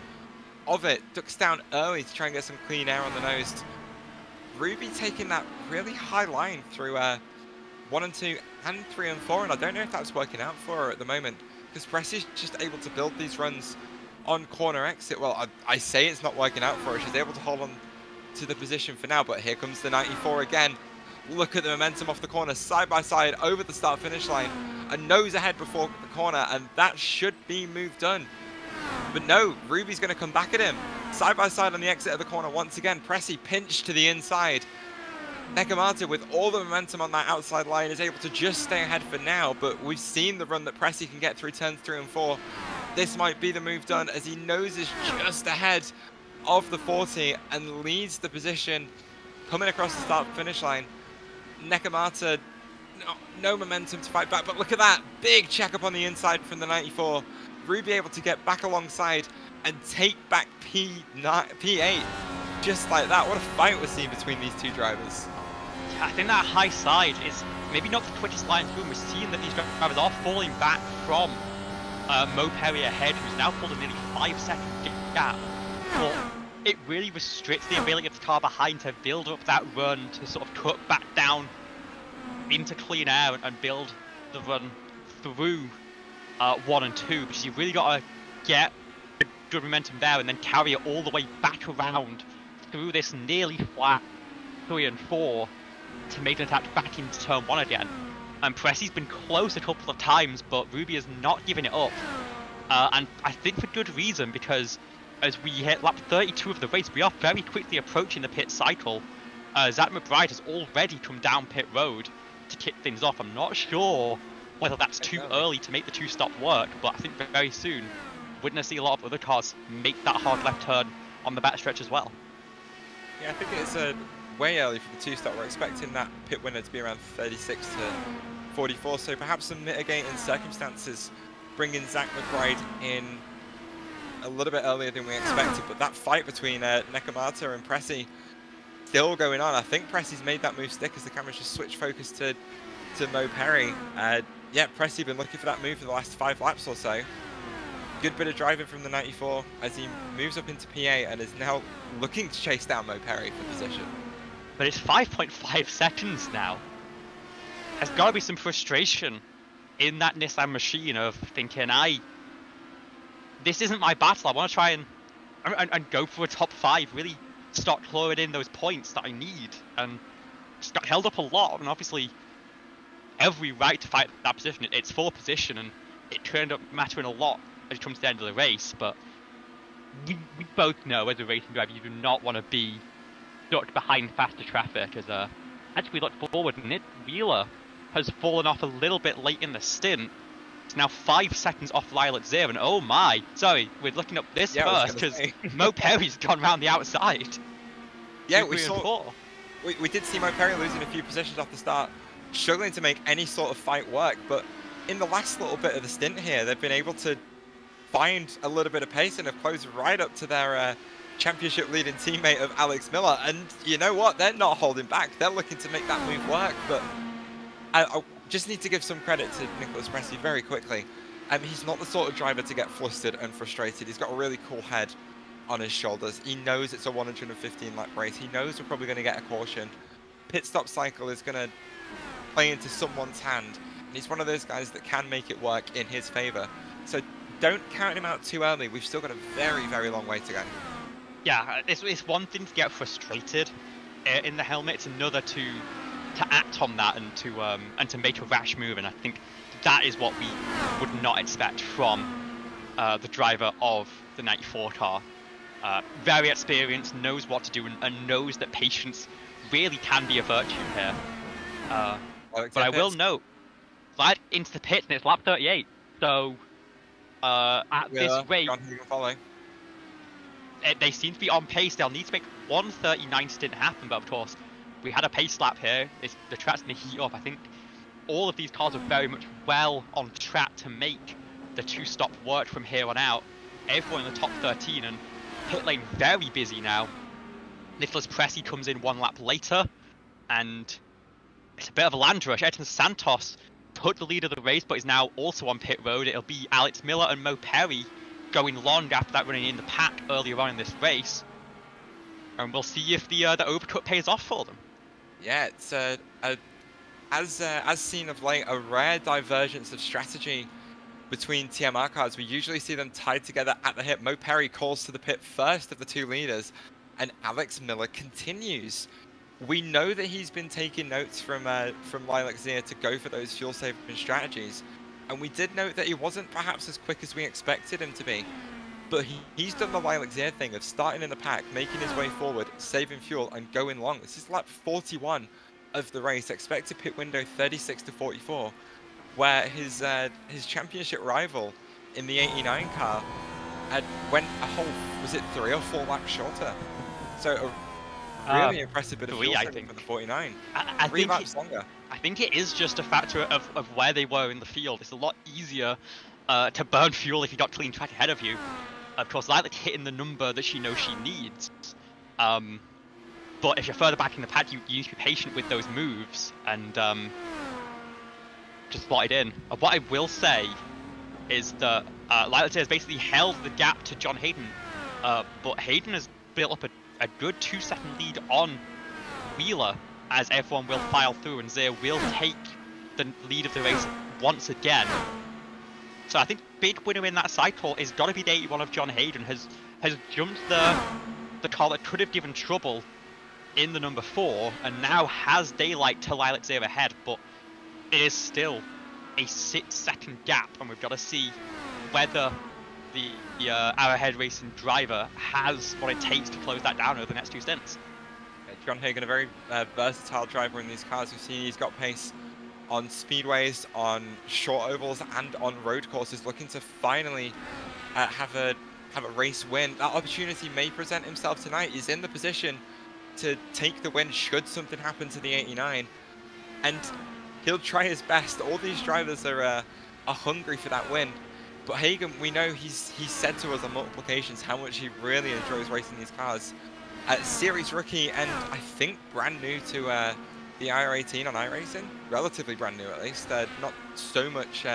of it, ducks down early to try and get some clean air on the nose. Ruby taking that really high line through 1 and 2 and 3 and 4, and I don't know if that's working out for her at the moment, because Pressey's just able to build these runs on corner exit. Well, I say it's not working out for her. She's able to hold on to the position for now, but here comes the 94 again. Look at the momentum off the corner, side by side over the start finish line, a nose ahead before the corner, and that should be move done. But no, Ruby's going to come back at him. Side by side on the exit of the corner once again. Pressey pinched to the inside. Nekamata, with all the momentum on that outside line, is able to just stay ahead for now, but we've seen the run that Pressey can get through turns 3 and 4. This might be the move done as he noses just ahead of the 40 and leads the position coming across the start finish line. Nekamata, no momentum to fight back, but look at that big check up on the inside from the 94. Ruby able to get back alongside and take back P8 just like that. What a fight we're seeing between these two drivers. I think that high side is maybe not the quickest line through. We're seeing that these drivers are falling back from Mo Perry ahead, who's now pulled a nearly 5-second gap. But it really restricts the ability of the car behind to build up that run, to sort of cut back down into clean air and build the run through 1 and 2, because you've really got to get good momentum there and then carry it all the way back around through this nearly flat 3 and 4 to make an attack back into turn 1 again. And Pressey's been close a couple of times, but Ruby is not giving it up. And I think for good reason, because as we hit lap 32 of the race, we are very quickly approaching the pit cycle. Zach McBride has already come down pit road to kick things off. I'm not sure whether that's too early to make the 2-stop work, but I think very soon we're going to see a lot of other cars make that hard left turn on the backstretch as well. Yeah, I think it's way early for the 2-stop. We're expecting that pit winner to be around 36 to 44, so perhaps some mitigating circumstances bringing Zach McBride in a little bit earlier than we expected. But that fight between Nekamata and Pressey still going on. I think Pressey's made that move stick as the camera's just switched focus to Mo Perry. Yeah, Pressey been looking for that move for the last 5 laps or so. Good bit of driving from the 94 as he moves up into PA and is now looking to chase down Mo Perry for position. But it's 5.5 seconds now. There's got to be some frustration in that Nissan machine of thinking, this isn't my battle. I want to try and go for a top 5. Really start clawing in those points that I need. And just got held up a lot. And obviously, every right to fight that position. It's for position, and it turned up mattering a lot as it comes to the end of the race. But we both know as a racing driver, you do not want to be stuck behind faster traffic. As we look forward, and Wheeler has fallen off a little bit late in the stint. It's now 5 seconds off Lyle at 0, and oh my, sorry, we're looking up this first, because Mo Perry's gone round the outside. Yeah, we did see Mo Perry losing a few positions off the start, struggling to make any sort of fight work, but in the last little bit of the stint here, they've been able to find a little bit of pace and have closed right up to their championship leading teammate of Alex Miller, and you know what, they're not holding back, they're looking to make that move work. But I just need to give some credit to Nicholas Pressey very quickly. He's not the sort of driver to get flustered and frustrated. He's got a really cool head on his shoulders. He knows it's a 115 lap race. He knows we're probably going to get a caution. Pit stop cycle is going to play into someone's hand. And he's one of those guys that can make it work in his favor. So don't count him out too early. We've still got a very, very long way to go. Yeah, it's one thing to get frustrated in the helmet. It's another to act on that and to make a rash move, and I think that is what we would not expect from the driver of the 94 car. Very experienced, knows what to do, and knows that patience really can be a virtue here. But I will note, slide into the pits and it's lap 38, so at this rate, they seem to be on pace. They'll need to make 1:39 stint happen, but of course, we had a pace lap here. The track's going to heat up. I think all of these cars are very much well on track to make the 2-stop work from here on out. Everyone in the top 13, and pit lane very busy now. Nicholas Pressey comes in 1 lap later, and it's a bit of a land rush. Edson Santos took the lead of the race, but is now also on pit road. It'll be Alex Miller and Mo Perry going long after that, running in the pack earlier on in this race. And we'll see if the overcut pays off for them. Yeah, it's as seen of late, a rare divergence of strategy between TMR cars. We usually see them tied together at the hip. Mo Perry calls to the pit first of the 2 leaders, and Alex Miller continues. We know that he's been taking notes from Lilac Zia to go for those fuel-saving strategies, and we did note that he wasn't perhaps as quick as we expected him to be. But he's done the Lilac Zia thing of starting in the pack, making his way forward, saving fuel, and going long. This is lap 41 of the race. Expected pit window 36 to 44, where his championship rival in the 89 car went a whole, was it 3 or 4 laps shorter? So a really impressive bit of fuel saving for the 49. 3 laps longer. I think it is just a factor of where they were in the field. It's a lot easier to burn fuel if you got clean track ahead of you. Of course, Lilac hitting the number that she knows she needs. But if you're further back in the pack, you need to be patient with those moves and just slot it in. What I will say is that Lilac has basically held the gap to John Hayden, but Hayden has built up a good 2-second lead on Wheeler, as everyone will file through, and Zia will take the lead of the race once again. So I think big winner in that cycle is got to be the 81 of John Hayden. Has jumped the car that could have given trouble in the number 4, and now has daylight to Lilac Zia ahead, but it is still a 6-second gap, and we've got to see whether the Arrowhead Racing driver has what it takes to close that down over the next 2 stints. John Hagen, a very versatile driver in these cars. We've seen he's got pace on speedways, on short ovals, and on road courses, looking to finally have a race win. That opportunity may present himself tonight. He's in the position to take the win should something happen to the 89, and he'll try his best. All these drivers are hungry for that win. But Hagen, we know he's said to us on multiple occasions how much he really enjoys racing these cars. Series rookie, and I think brand new to the IR18 on iRacing. Relatively brand new, at least. Not so much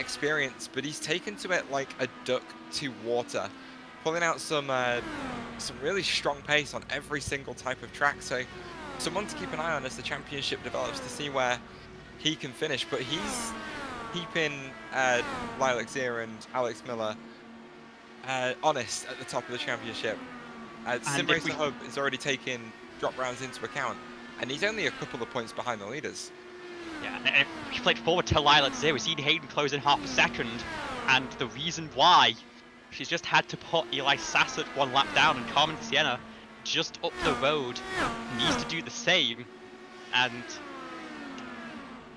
experience, but he's taken to it like a duck to water, pulling out some really strong pace on every single type of track. So someone to keep an eye on as the championship develops to see where he can finish. But he's keeping Lilac Zia and Alex Miller honest at the top of the championship. Sim Racer Hub is already taking drop rounds into account, and he's only a couple of points behind the leaders. Yeah, and if we played forward to Lilac Zia, we've seen Hayden close in half a second, and the reason why, she's just had to put Eli Sassett one lap down, and Carmen Sienna, just up the road, needs to do the same, and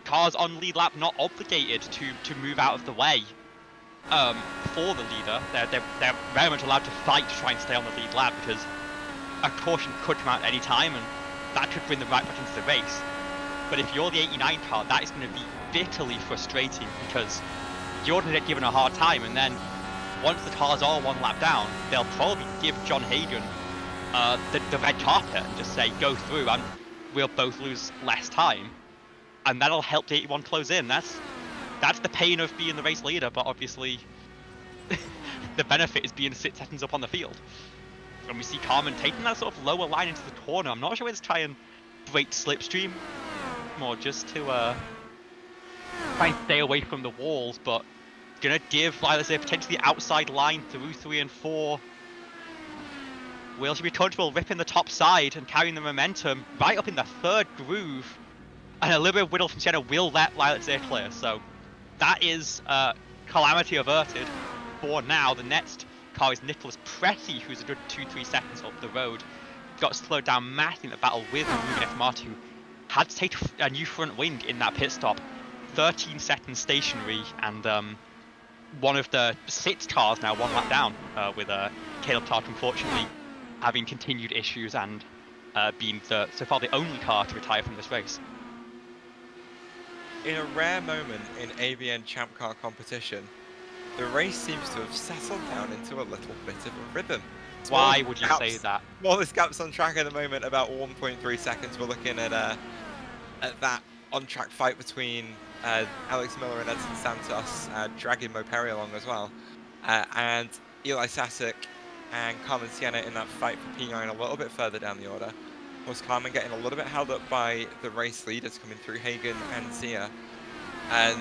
cars on lead lap not obligated to move out of the way for the leader. They're very much allowed to fight to try and stay on the lead lap, because a caution could come out at any time, and that could bring them right back into the race. But if you're the 89 car, that is going to be bitterly frustrating, because you're going to get given a hard time, and then once the cars are one lap down, they'll probably give John Hagan the red carpet and just say, go through, and we'll both lose less time. And that'll help the 81 close in. That's the pain of being the race leader, but obviously the benefit is being 6 seconds up on the field. And we see Carmen taking that sort of lower line into the corner. I'm not sure whether to try and break slipstream, or just to try and stay away from the walls, but gonna give Lilac Zia potentially the outside line through 3 and 4. Will she be comfortable ripping the top side and carrying the momentum right up in the third groove? And Olivia Whittle from Sienna will let Lilac Zia clear, so that is calamity averted for now. The next car is Nicholas Pressy, who's a good 2-3 seconds up the road. Got slowed down massively in the battle with Ruben FMR, who had to take a new front wing in that pit stop. 13 seconds stationary, and one of the 6 cars now one lap down, with Caleb Clark unfortunately having continued issues and being so far the only car to retire from this race. In a rare moment in ABN Champ Car competition, the race seems to have settled down into a little bit of a rhythm. Why would you say that? Smallest gaps on track at the moment, about 1.3 seconds. We're looking at that on-track fight between Alex Miller and Edson Santos, dragging Mo Perry along as well, and Eli Sassett and Carmen Sienna in that fight for P9 a little bit further down the order. Of course, Carmen getting a little bit held up by the race leaders coming through, Hagan and Zia. And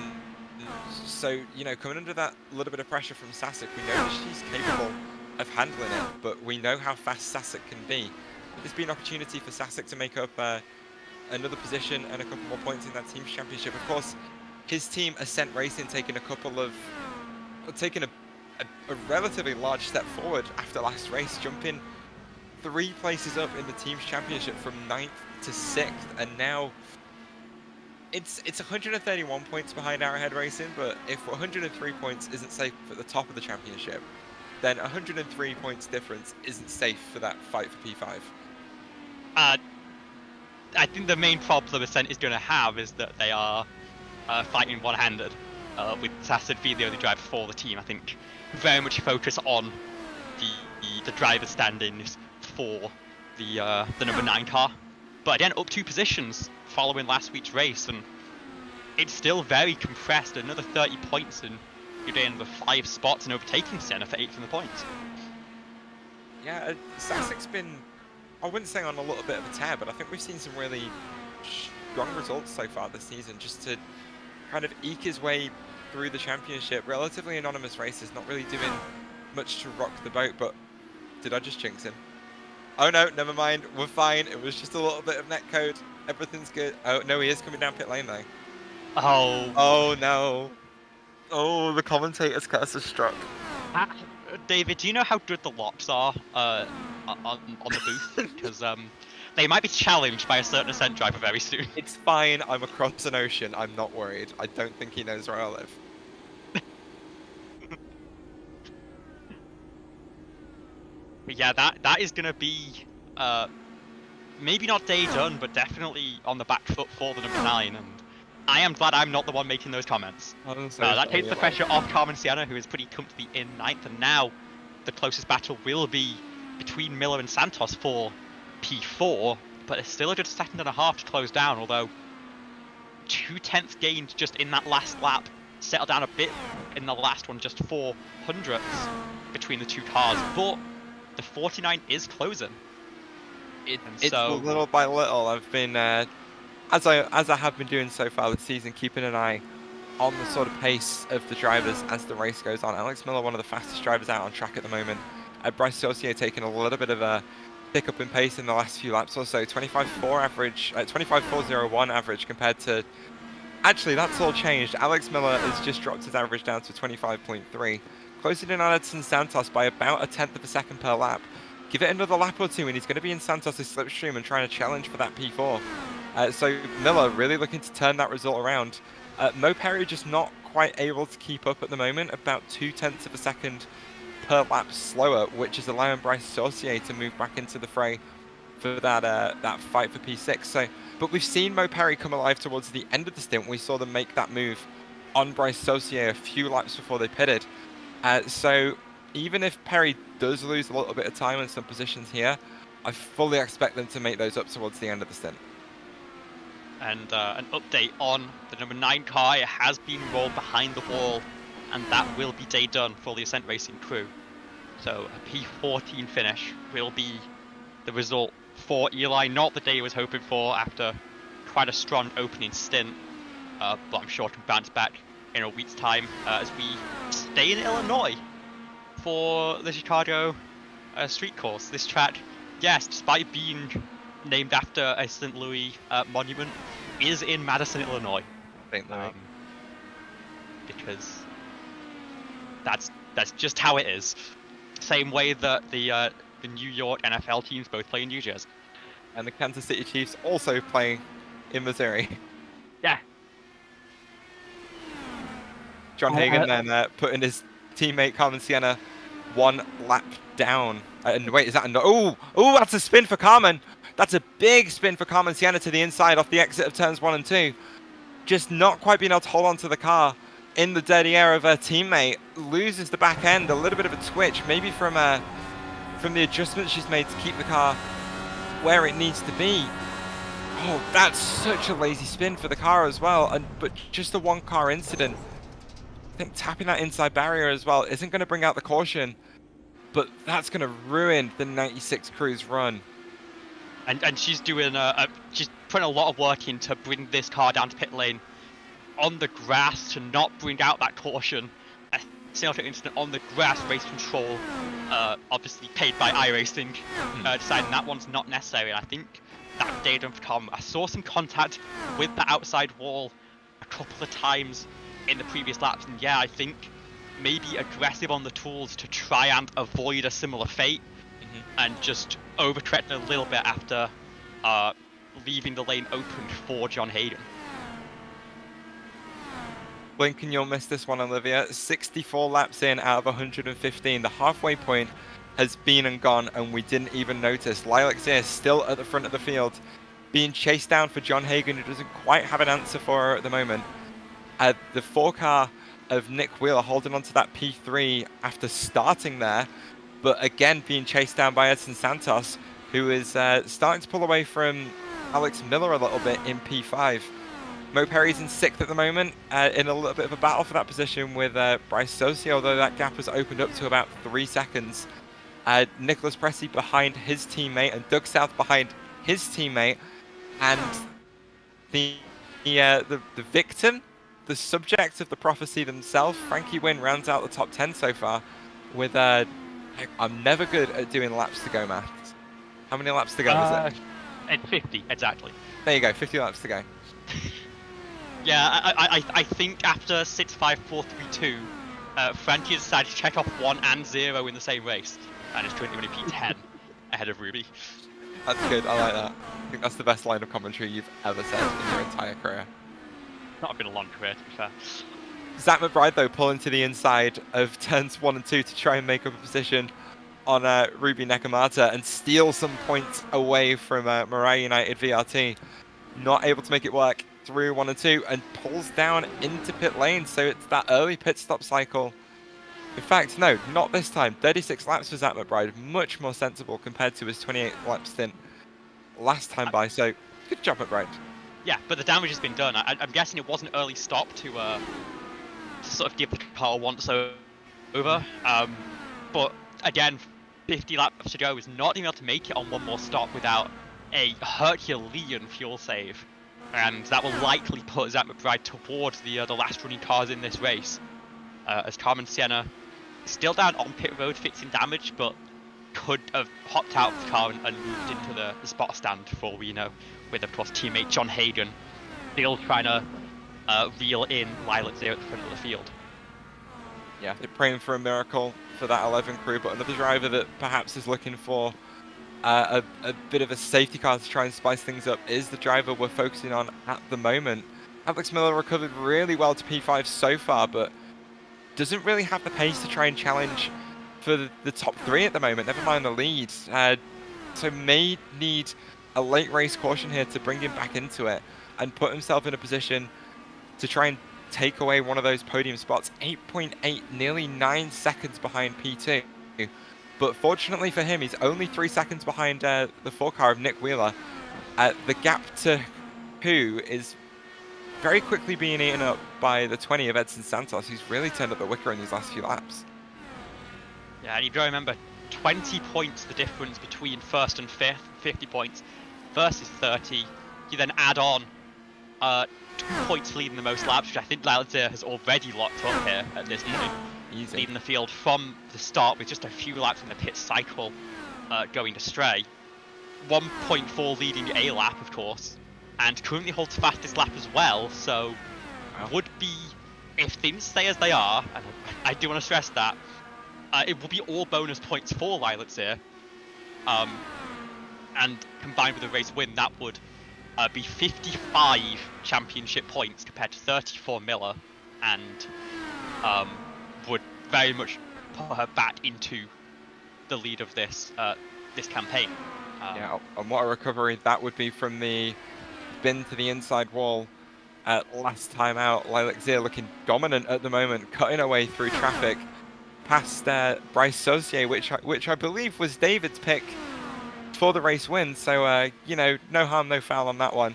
so, you know, coming under that little bit of pressure from Sassett, we know that she's capable of handling it, but we know how fast Sassett can be. There's been an opportunity for Sassett to make up another position and a couple more points in that team's championship. Of course, his team, Ascent Racing, taking a relatively large step forward after last race, jumping 3 places up in the team's championship from 9th to 6th, and now it's 131 points behind Arrowhead Racing. But if 103 points isn't safe at the top of the championship, then 103 points difference isn't safe for that fight for P5. I think the main problem Ascent is going to have is that they are fighting one-handed, with Sassett being the only driver for the team. I think very much focus on the driver standings for the number 9 car. But again, up 2 positions following last week's race, and it's still very compressed. Another 30 points, and you're in the 5 spots and overtaking Senna for 8th in the points. Yeah, Sassek's been, I wouldn't say on a little bit of a tear, but I think we've seen some really strong results so far this season, just to kind of eke his way through the championship. Relatively anonymous races, not really doing much to rock the boat. But did I just jinx him? Oh no, never mind, we're fine. It was just a little bit of netcode. Everything's good. Oh no, he is coming down pit lane though. Oh no. Oh, the commentator's curse has struck. David, do you know how good the locks are on the booth? Because they might be challenged by a certain Ascent driver very soon. It's fine, I'm across an ocean, I'm not worried. I don't think he knows where I live. But yeah, that is going to be maybe not day done, but definitely on the back foot for the number 9. And I am glad I'm not the one making those comments. That takes the pressure off Carmen Sienna, who is pretty comfortably in 9th. And now the closest battle will be between Miller and Santos for P4. But it's still a good 1.5 seconds to close down, although 0.2 gained just in that last lap settled down a bit in the last one, just 400ths between the two cars, but the 49 is closing. It's little by little. I've been, as I have been doing so far this season, keeping an eye on the sort of pace of the drivers as the race goes on. Alex Miller, one of the fastest drivers out on track at the moment. Bryce Saucier taking a little bit of a pick up in pace in the last few laps or so. 25.4 average, 25.401 average compared to. Actually, that's all changed. Alex Miller has just dropped his average down to 25.3, closing in on Edson Santos by about a tenth of a second per lap. Give it another lap or two, and he's going to be in Santos' slipstream and trying to challenge for that P4. So Miller really looking to turn that result around. Mo Perry just not quite able to keep up at the moment, about 0.2 of a second per lap slower, which is allowing Bryce Saucier to move back into the fray for that fight for P6. So, but we've seen Mo Perry come alive towards the end of the stint. We saw them make that move on Bryce Saucier a few laps before they pitted. So even if Perry does lose a little bit of time in some positions here, I fully expect them to make those up towards the end of the stint. And an update on the number 9 car. It has been rolled behind the wall, and that will be day done for the Ascent Racing crew. So a P14 finish will be the result for Eli. Not the day he was hoping for after quite a strong opening stint, but I'm sure can bounce back in a week's time as we stay in Illinois for the Chicago street course. This track, yes, despite being named after a St. Louis monument, is in Madison, Illinois. Because that's just how it is. Same way that the New York NFL teams both play in New Jersey. And the Kansas City Chiefs also play in Missouri. Yeah. John Hagan then putting his teammate Carmen Sienna 1 lap down. And wait, is that oh, that's a spin for Carmen. That's a big spin for Carmen Sienna to the inside off the exit of turns 1 and 2. Just not quite being able to hold on to the car in the dirty air of her teammate. Loses the back end, a little bit of a twitch, maybe from the adjustments she's made to keep the car where it needs to be. Oh, that's such a lazy spin for the car as well. But just a 1 car incident. I think tapping that inside barrier as well isn't going to bring out the caution, but that's going to ruin the 96 crew's run. And she's doing she's putting a lot of work in to bring this car down to pit lane on the grass to not bring out that caution. A single incident on the grass, race control, obviously paid by iRacing, deciding that one's not necessary. And I think that data for Tom, I saw some contact with the outside wall a couple of times in the previous laps, and yeah, I think maybe aggressive on the tools to try and avoid a similar fate, and just overcorrecting a little bit after leaving the lane open for John Hayden. Blink and you'll miss this one, Olivia. 64 laps in out of 115. The halfway point has been and gone, and we didn't even notice. Lilac is still at the front of the field, being chased down for John Hagan, who doesn't quite have an answer for her at the moment. The 4 car of Nick Wheeler holding on to that P3 after starting there, but again being chased down by Edson Santos, who is starting to pull away from Alex Miller a little bit in P5. Mo Perry's in 6th at the moment, in a little bit of a battle for that position with Bryce Saucier, although that gap has opened up to about 3 seconds. Nicholas Pressey behind his teammate, and Doug South behind his teammate, and the victim, the subject of the prophecy themselves, Frankie Wynn, rounds out the top 10 so far with I'm never good at doing laps to go maths. How many laps to go is it? At 50, exactly. There you go, 50 laps to go. Yeah, I think after 6.5432, Frankie decided to check off 1 and 0 in the same race, and is currently only P10 ahead of Ruby. That's good, I like that. I think that's the best line of commentary you've ever said in your entire career. Not been a long career, to be fair. Zach McBride, though, pulling to the inside of turns 1 and 2 to try and make up a position on Ruby Nekamata and steal some points away from Mariah United VRT. Not able to make it work through 1 and 2 and pulls down into pit lane. So it's that early pit stop cycle. In fact, no, not this time. 36 laps for Zach McBride. Much more sensible compared to his 28 lap stint last time by. So good job, McBride. Yeah, but the damage has been done. I'm guessing it was an early stop to to sort of give the car a once over. But again, 50 laps to go is not even able to make it on one more stop without a Herculean fuel save. And that will likely put Zach McBride towards the last running cars in this race. As Carmen Sienna is still down on pit road fixing damage, but could have hopped out of the car and moved into the spot stand for all we know, with of course teammate John Hayden still trying to reel in Lilac there at the front of the field. Yeah, they're praying for a miracle for that 11 crew, but another driver that perhaps is looking for a bit of a safety car to try and spice things up is the driver we're focusing on at the moment. Alex Miller recovered really well to P5 so far, but doesn't really have the pace to try and challenge for the top 3 at the moment, never mind the lead. So may need a late race caution here to bring him back into it and put himself in a position to try and take away one of those podium spots. 8.8, nearly 9 seconds behind P2. But fortunately for him, he's only 3 seconds behind the 4 car of Nick Wheeler. The gap to who is very quickly being eaten up by the 20 of Edson Santos, who's really turned up the wicker in these last few laps. Yeah, and you've got to remember, 20 points the difference between first and fifth, 50 points. First is 30. You then add on 2 points leading the most laps, which I think Lalazir has already locked up here at this point. Easy. Leading the field from the start with just a few laps in the pit cycle going astray. 1.4 leading a lap, of course, and currently holds fastest lap as well, so would be, if things stay as they are, and I do want to stress that, it will be all bonus points for Lalazir. And combined with a race win, that would be 55 championship points compared to 34 Miller, and would very much put her back into the lead of this this campaign. Yeah, and what a recovery that would be from the spin to the inside wall last time out. Lalazir looking dominant at the moment, cutting her way through traffic past Bryce Saucier, which I believe was David's pick for the race win. So, you know, no harm, no foul on that one.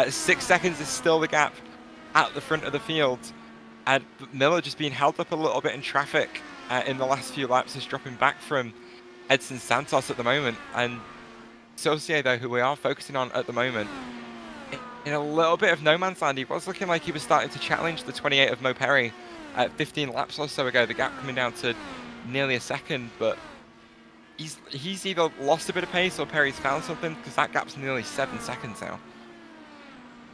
6 seconds is still the gap at the front of the field. And Miller just being held up a little bit in traffic in the last few laps, is dropping back from Edson Santos at the moment. And Saucier, though, who we are focusing on at the moment, in a little bit of no man's land. He was looking like he was starting to challenge the 28 of Mo Perry at 15 laps or so ago. The gap coming down to nearly a second, but he's either lost a bit of pace or Perry's found something, because that gap's nearly 7 seconds now.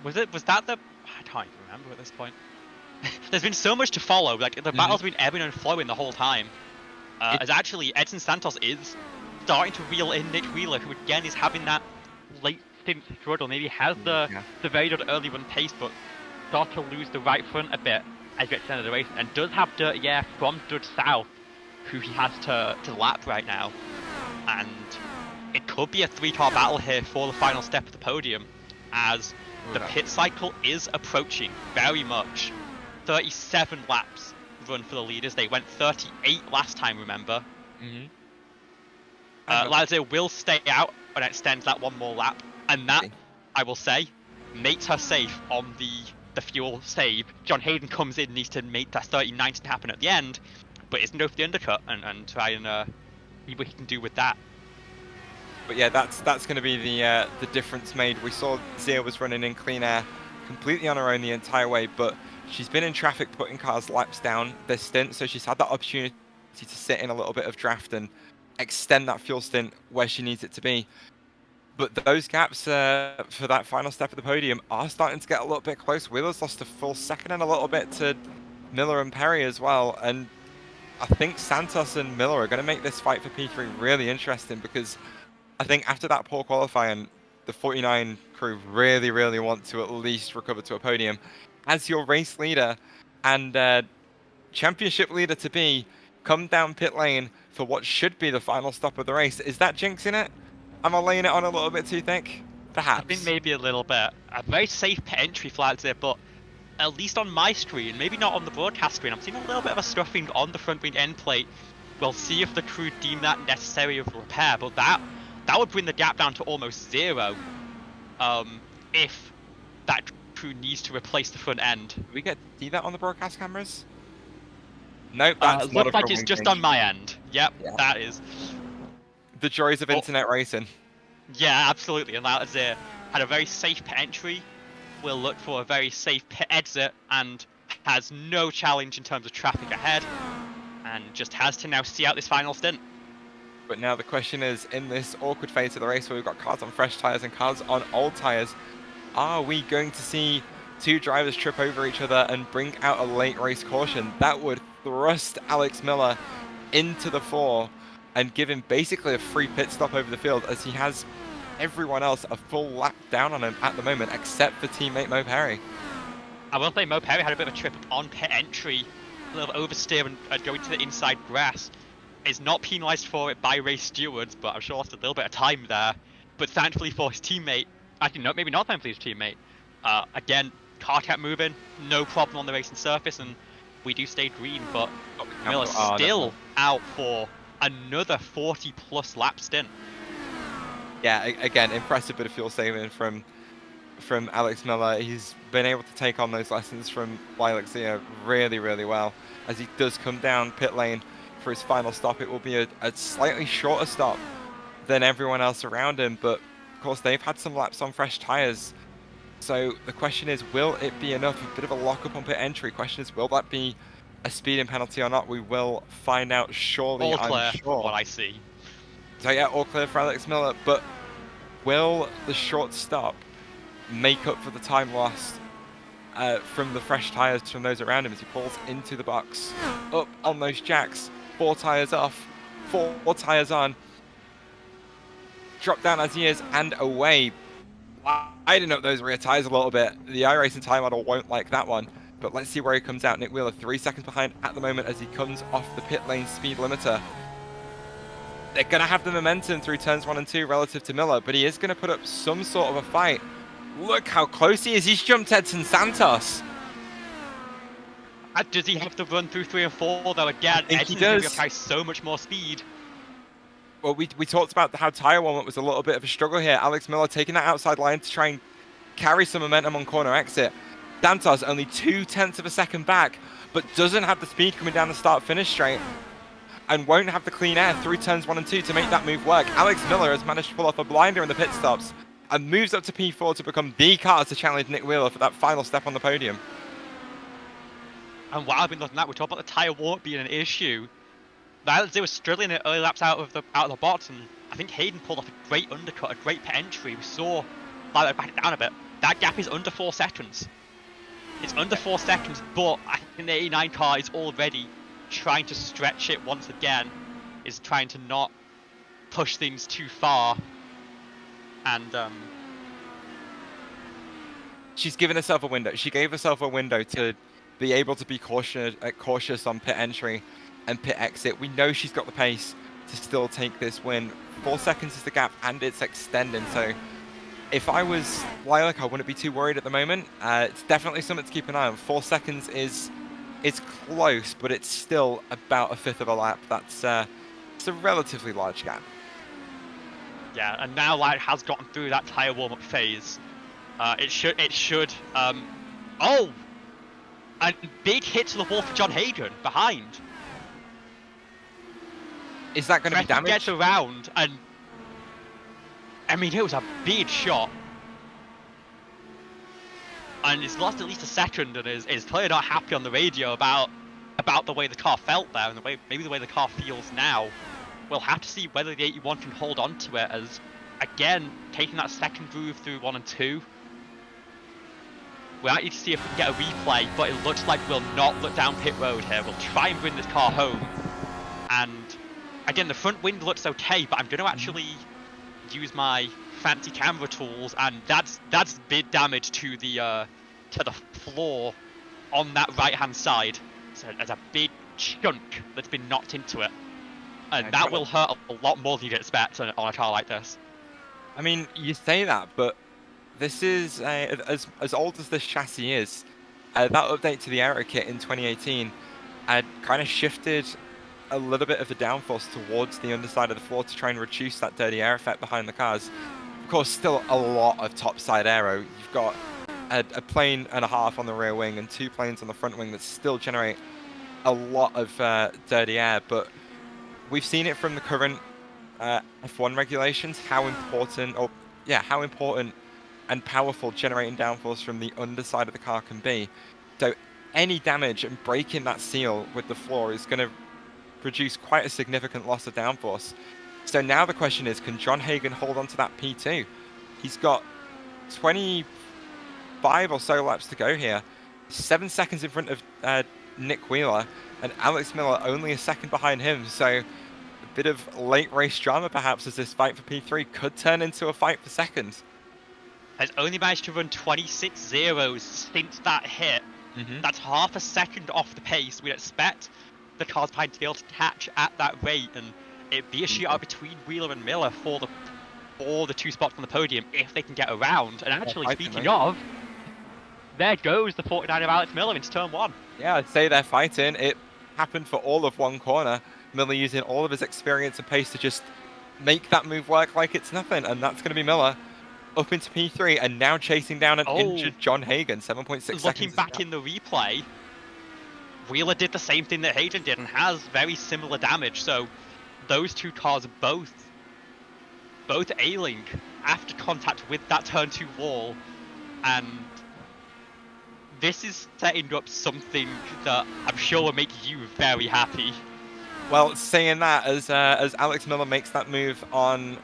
Was that the... I can't even remember at this point. There's been so much to follow. Like, the battle's been ebbing and flowing the whole time. As actually, Edson Santos is starting to reel in Nick Wheeler, who again is having that late stint struggle. Maybe has the very good early run pace, but start to lose the right front a bit as you get to the end of the race, and does have dirty air from Dud South, who he has to lap right now. And it could be a 3-car battle here for the final step of the podium, as the pit cycle is approaching very much. 37 laps run for the leaders. They went 38 last time, remember? Lalazir will stay out and extend that one more lap, and that, I will say, makes her safe on the fuel save. John Hayden comes in, needs to make that 39 to happen at the end, but isn't go for the undercut and try and see what he can do with that. But yeah, that's going to be the difference made. We saw Zia was running in clean air completely on her own the entire way, but she's been in traffic putting cars laps down this stint, so she's had that opportunity to sit in a little bit of draft and extend that fuel stint where she needs it to be. But those gaps for that final step of the podium are starting to get a little bit close. Wheeler's lost a full second and a little bit to Miller and Perry as well, and I think Santos and Miller are going to make this fight for P3 really interesting, because I think after that poor qualifying, the 49 crew really, really want to at least recover to a podium. As your race leader and championship leader to be, come down pit lane for what should be the final stop of the race. Is that jinxing it? Am I laying it on a little bit too thick? Perhaps. I think maybe a little bit. A very safe pit entry flags there, but at least on my screen, maybe not on the broadcast screen, I'm seeing a little bit of a scuffing on the front wing end plate. We'll see if the crew deem that necessary of repair, but that would bring the gap down to almost 0 if that crew needs to replace the front end. Do we get to see that on the broadcast cameras? Nope, that's not a Looks like it's front-wing just change. on my end. Yep, Yeah. that is. The joys of internet racing. Yeah, absolutely. And that is it. Had a very safe pit entry. Will look for a very safe pit exit and has no challenge in terms of traffic ahead. And just has to now see out this final stint. But now the question is, in this awkward phase of the race where we've got cars on fresh tyres and cars on old tyres, are we going to see two drivers trip over each other and bring out a late race caution? That would thrust Alex Miller into the fore and give him basically a free pit stop over the field, as he has everyone else a full lap down on him at the moment, except for teammate Mo Perry. I will say Mo Perry had a bit of a trip on pit entry, a little oversteer and going to the inside grass. Is not penalised for it by race stewards, but I'm sure lost a little bit of time there. But thankfully for his teammate, actually no, maybe not thankfully for his teammate. Again, car kept moving, no problem on the racing surface, and we do stay green. But Miller's still out for another 40+ lap stint. Yeah, again, impressive bit of fuel saving from Alex Miller. He's been able to take on those lessons from Alexia really, really well. As he does come down pit lane for his final stop, it will be a slightly shorter stop than everyone else around him, but of course they've had some laps on fresh tyres. So the question is, will it be enough? A bit of a lock-up on pit entry. Question is, will that be a speeding penalty or not? We will find out shortly, All clear, I'm sure. from what I see. So yeah, all clear for Alex Miller, but will the short stop make up for the time lost from the fresh tyres from those around him as he pulls into the box? Up on those jacks, 4 tyres off, 4 tyres on, drop down as he is, and away. Widening up those rear tyres a little bit. The iRacing tyre model won't like that one, but let's see where he comes out. Nick Wheeler 3 seconds behind at the moment as he comes off the pit lane speed limiter. They're going to have the momentum through turns 1 and 2 relative to Miller, but he is going to put up some sort of a fight. Look how close he is. He's jumped Edson Santos. Does he have to run through 3 and 4 though? Again, He does. Edson has so much more speed. Well, we talked about how tyre warm-up was a little bit of a struggle here. Alex Miller taking that outside line to try and carry some momentum on corner exit. Santos only 0.2 of a second back, but doesn't have the speed coming down the start-finish straight, and won't have the clean air through turns 1 and 2 to make that move work. Alex Miller has managed to pull off a blinder in the pit stops and moves up to P4 to become the car to challenge Nick Wheeler for that final step on the podium. And while I've been looking at, we talk about the tyre warp being an issue. They were struggling in early laps out of the box, and I think Hayden pulled off a great undercut, a great pit entry. We saw back it down a bit. That gap is under 4 seconds. It's under 4 seconds, but I think the 89 car is already trying to stretch it once again, is trying to not push things too far. And she's given herself a window. She gave herself a window to be able to be cautious on pit entry and pit exit. We know she's got the pace to still take this win. 4 seconds is the gap, and it's extending. So if I was Lilac, I wouldn't be too worried at the moment. It's definitely something to keep an eye on. 4 seconds is close, but it's still about a fifth of a lap. That's it's a relatively large gap. yeah, and now Light has gotten through that tyre warm-up phase. It should. Oh, and big hit to the wall for John Hayden behind. Is that going to be damage? Gets around, and I mean, it was a big shot. And he's lost at least a second, and is clearly not happy on the radio about the way the car felt there, and maybe the way the car feels now. We'll have to see whether the 81 can hold on to it, as again taking that second groove through 1 and 2. We'll need to see if we can get a replay, but it looks like we'll not look down pit road here. We'll try and bring this car home. And again, the front wind looks okay, but I'm going to actually use my fancy camera tools, and that's big damage to the floor on that right hand side. So there's a big chunk that's been knocked into it, and that will hurt a lot more than you'd expect on a car like this. I mean, you say that, but this is as old as this chassis is. That update to the aero kit in 2018 had kind of shifted a little bit of the downforce towards the underside of the floor to try and reduce that dirty air effect behind the cars. Of course, still a lot of topside aero. You've got a plane and a half on the rear wing and 2 planes on the front wing that still generate a lot of dirty air, but we've seen it from the current F1 regulations how important and powerful generating downforce from the underside of the car can be. So any damage and breaking that seal with the floor is going to produce quite a significant loss of downforce. So now the question is, can John Hagan hold on to that P2? He's got 25 or so laps to go here. 7 seconds in front of Nick Wheeler, and Alex Miller only a second behind him. So a bit of late race drama perhaps, as this fight for P3 could turn into a fight for second. Has only managed to run 26 zeros since that hit. That's half a second off the pace. We'd expect the cars behind to be able to catch at that rate, and it'd be a shootout between Wheeler and Miller for the 2 spots on the podium if they can get around. And actually, speaking of, there goes the 49 of Alex Miller into turn 1. Yeah, I'd say they're fighting. It happened for all of one corner. Miller using all of his experience and pace to just make that move work like it's nothing, and that's going to be Miller up into P3 and now chasing down an injured John Hagan, 7.6 seconds. Looking back in the replay, Wheeler did the same thing that Hagan did and has very similar damage. So those 2 cars both ailing after contact with that turn 2 wall, and this is setting up something that I'm sure will make you very happy. Well, saying that, as Alex Miller makes that move on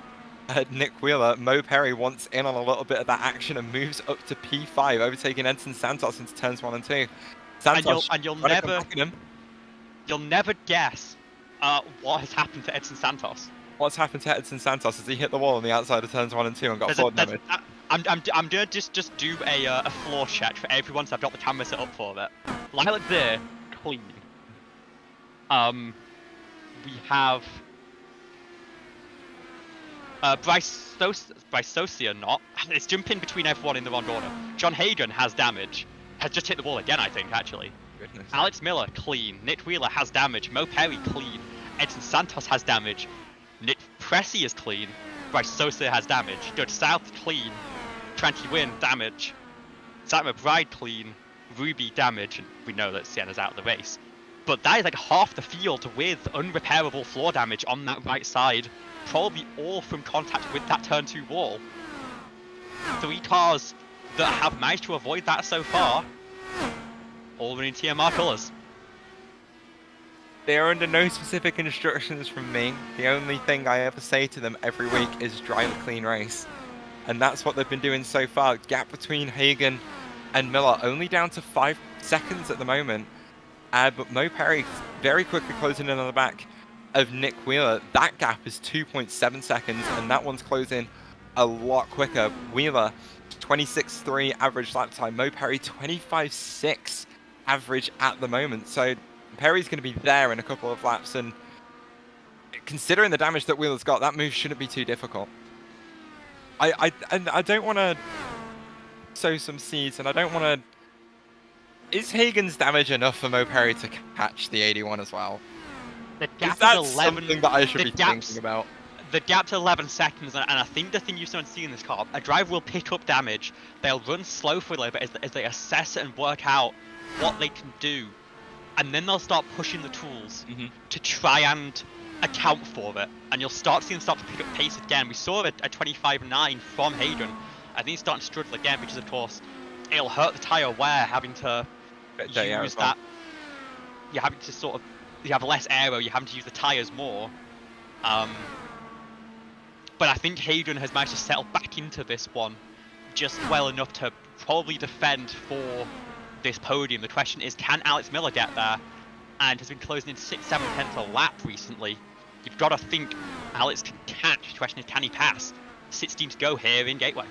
Nick Wheeler, Mo Perry wants in on a little bit of that action and moves up to P5, overtaking Edson Santos into turns 1 and 2. Santos, and you'll never guess what has happened to Edson Santos. What's happened to Edson Santos as he hit the wall on the outside of turns 1 and 2 and got floor damage? I'm gonna just do a floor check for everyone, so I've got the camera set up for it. Lilac there, clean. We have Bryce Socia not. It's jumping between everyone in the wrong order. John Hagan has damage. Has just hit the wall again, I think, actually. Goodness. Alex Miller, clean. Nick Wheeler has damage. Mo Perry, clean. Edson Santos has damage. Nick Pressey is clean. Bryce Socia has damage. Dutch South, clean. Tranty Wynn, damage. Zach McBride, clean. Ruby, damage. And we know that Sienna's out of the race. But that is like half the field with unrepairable floor damage on that right side. Probably all from contact with that turn 2 wall. 3 cars that have managed to avoid that so far, all running TMR colours. They are under no specific instructions from me. The only thing I ever say to them every week is drive a clean race. And that's what they've been doing so far. Gap between Hagan and Miller only down to 5 seconds at the moment. But Mo Perry very quickly closing in on the back of Nick Wheeler. That gap is 2.7 seconds, and that one's closing a lot quicker. Wheeler, 26.3 average lap time. Mo Perry, 25.6 average at the moment. So Perry's going to be there in a couple of laps, and considering the damage that Wheeler's got, that move shouldn't be too difficult. I don't want to sow some seeds, and I don't want to... Is Hagan's damage enough for Mo Perry to catch the 81 as well? The gap is that is 11, something that I should be thinking about? The gap's 11 seconds, and I think the thing you start seeing in this car, a driver will pick up damage, they'll run slow for a little bit as they assess it and work out what they can do, and then they'll start pushing the tools to try and account for it, and you'll start seeing them start to pick up pace again. We saw a 25.9 from Hagan. I think he's starting to struggle again because, of course, it'll hurt the tyre wear having to use that. You're having to sort of, you have less aero, you're having to use the tyres more. But I think Hagan has managed to settle back into this one just well enough to probably defend for this podium. The question is, can Alex Miller get there? And has been closing in 6-7 tenths a lap recently. You've got to think Alex can catch. The question is, can he pass? 16 to go here in Gateway.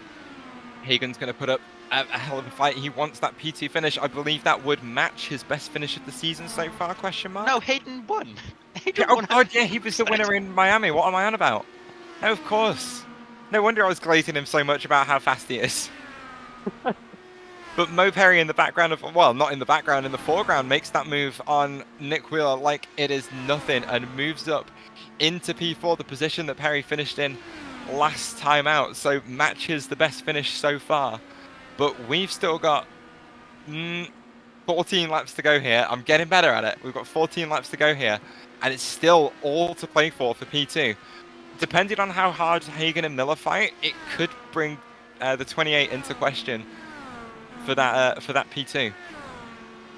Hagan's going to put up a hell of a fight. He wants that P2 finish. I believe that would match his best finish of the season so far, question mark? No, Hayden won. Oh god, yeah, he was the winner in Miami. What am I on about? No, of course. No wonder I was glazing him so much about how fast he is. But Mo Perry in the background of, well, not in the background, in the foreground, makes that move on Nick Wheeler like it is nothing and moves up into P4, the position that Perry finished in last time out. So matches the best finish so far. But we've still got 14 laps to go here. I'm getting better at it. We've got 14 laps to go here, and it's still all to play for P2. Depending on how hard Hagan and Miller fight, it could bring the 28 into question for that P2.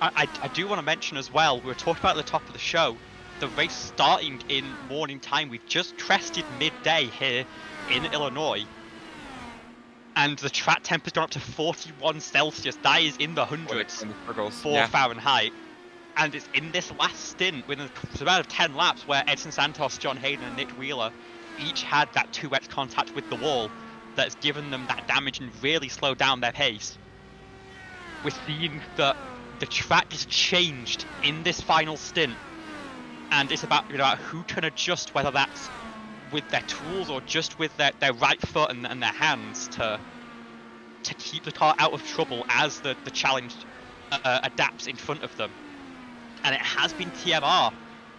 I do want to mention as well, we were talking about at the top of the show, the race starting in morning time. We've just crested midday here in Illinois, and the track temp has gone up to 41 Celsius. That is in the hundreds for Fahrenheit. And it's in this last stint, within a matter of 10 laps, where Edson Santos, John Hayden, and Nick Wheeler each had that 2x contact with the wall that's given them that damage and really slowed down their pace. We're seeing that the track is changed in this final stint, and it's about who can adjust, whether that's with their tools or just with their right foot and their hands to keep the car out of trouble as the challenge adapts in front of them. And it has been TMR,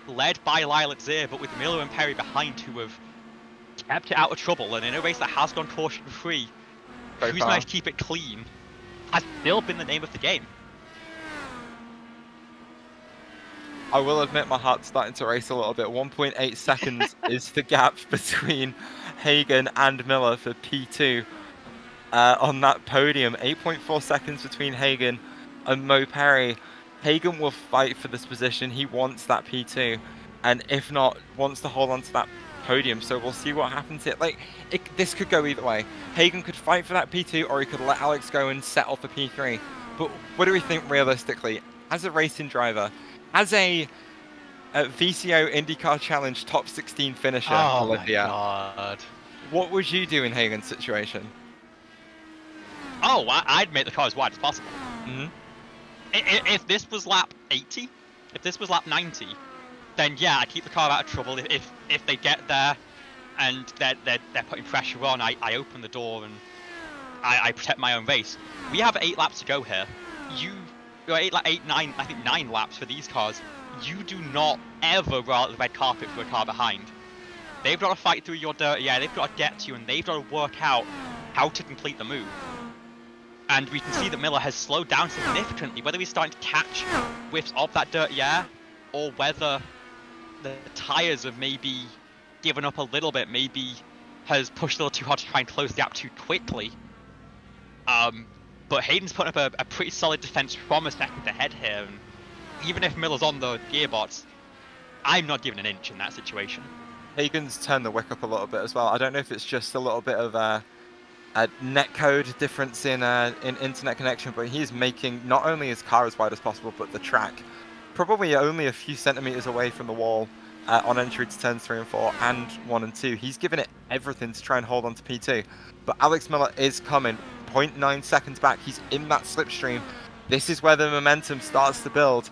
led by Lyle Zier, but with Miller and Perry behind, who have kept it out of trouble. And in a race that has gone caution-free, who's managed to keep it clean has still been the name of the game. I will admit my heart's starting to race a little bit. 1.8 seconds is the gap between Hagan and Miller for P2 on that podium. 8.4 seconds between Hagan and Mo Perry. Hagan will fight for this position. He wants that P2, and if not, wants to hold on to that podium. So we'll see what happens here. This could go either way. Hagan could fight for that P2, or he could let Alex go and settle for P3. But what do we think realistically? As a racing driver, as a VCO IndyCar Challenge top 16 finisher, Olivia, my God. What would you do in Hagan's situation? Oh, I'd make the car as wide as possible. Mm-hmm. If this was lap 80, if this was lap 90, then yeah, I'd keep the car out of trouble. If they get there and they're putting pressure on, I open the door and I protect my own race. We have 8 laps to go here. I think 9 laps for these cars. You do not ever roll out the red carpet for a car behind. They've got to fight through your dirt, they've got to get to you, and they've got to work out how to complete the move. And we can see that Miller has slowed down significantly, whether he's starting to catch whiffs of that dirty air, or whether the tyres have maybe given up a little bit, maybe has pushed a little too hard to try and close the gap too quickly. But Hayden's put up a pretty solid defense from a second ahead here, and even if Miller's on the gearbox, I'm not giving an inch in that situation. Hagan's turned the wick up a little bit as well. I don't know if it's just a little bit of a netcode difference in internet connection, but he's making not only his car as wide as possible, but the track probably only a few centimeters away from the wall on entry to turns 3 and 4 and 1 and 2. He's given it everything to try and hold on to P2, but Alex Miller is coming 0.9 seconds back. He's in that slipstream. This is where the momentum starts to build,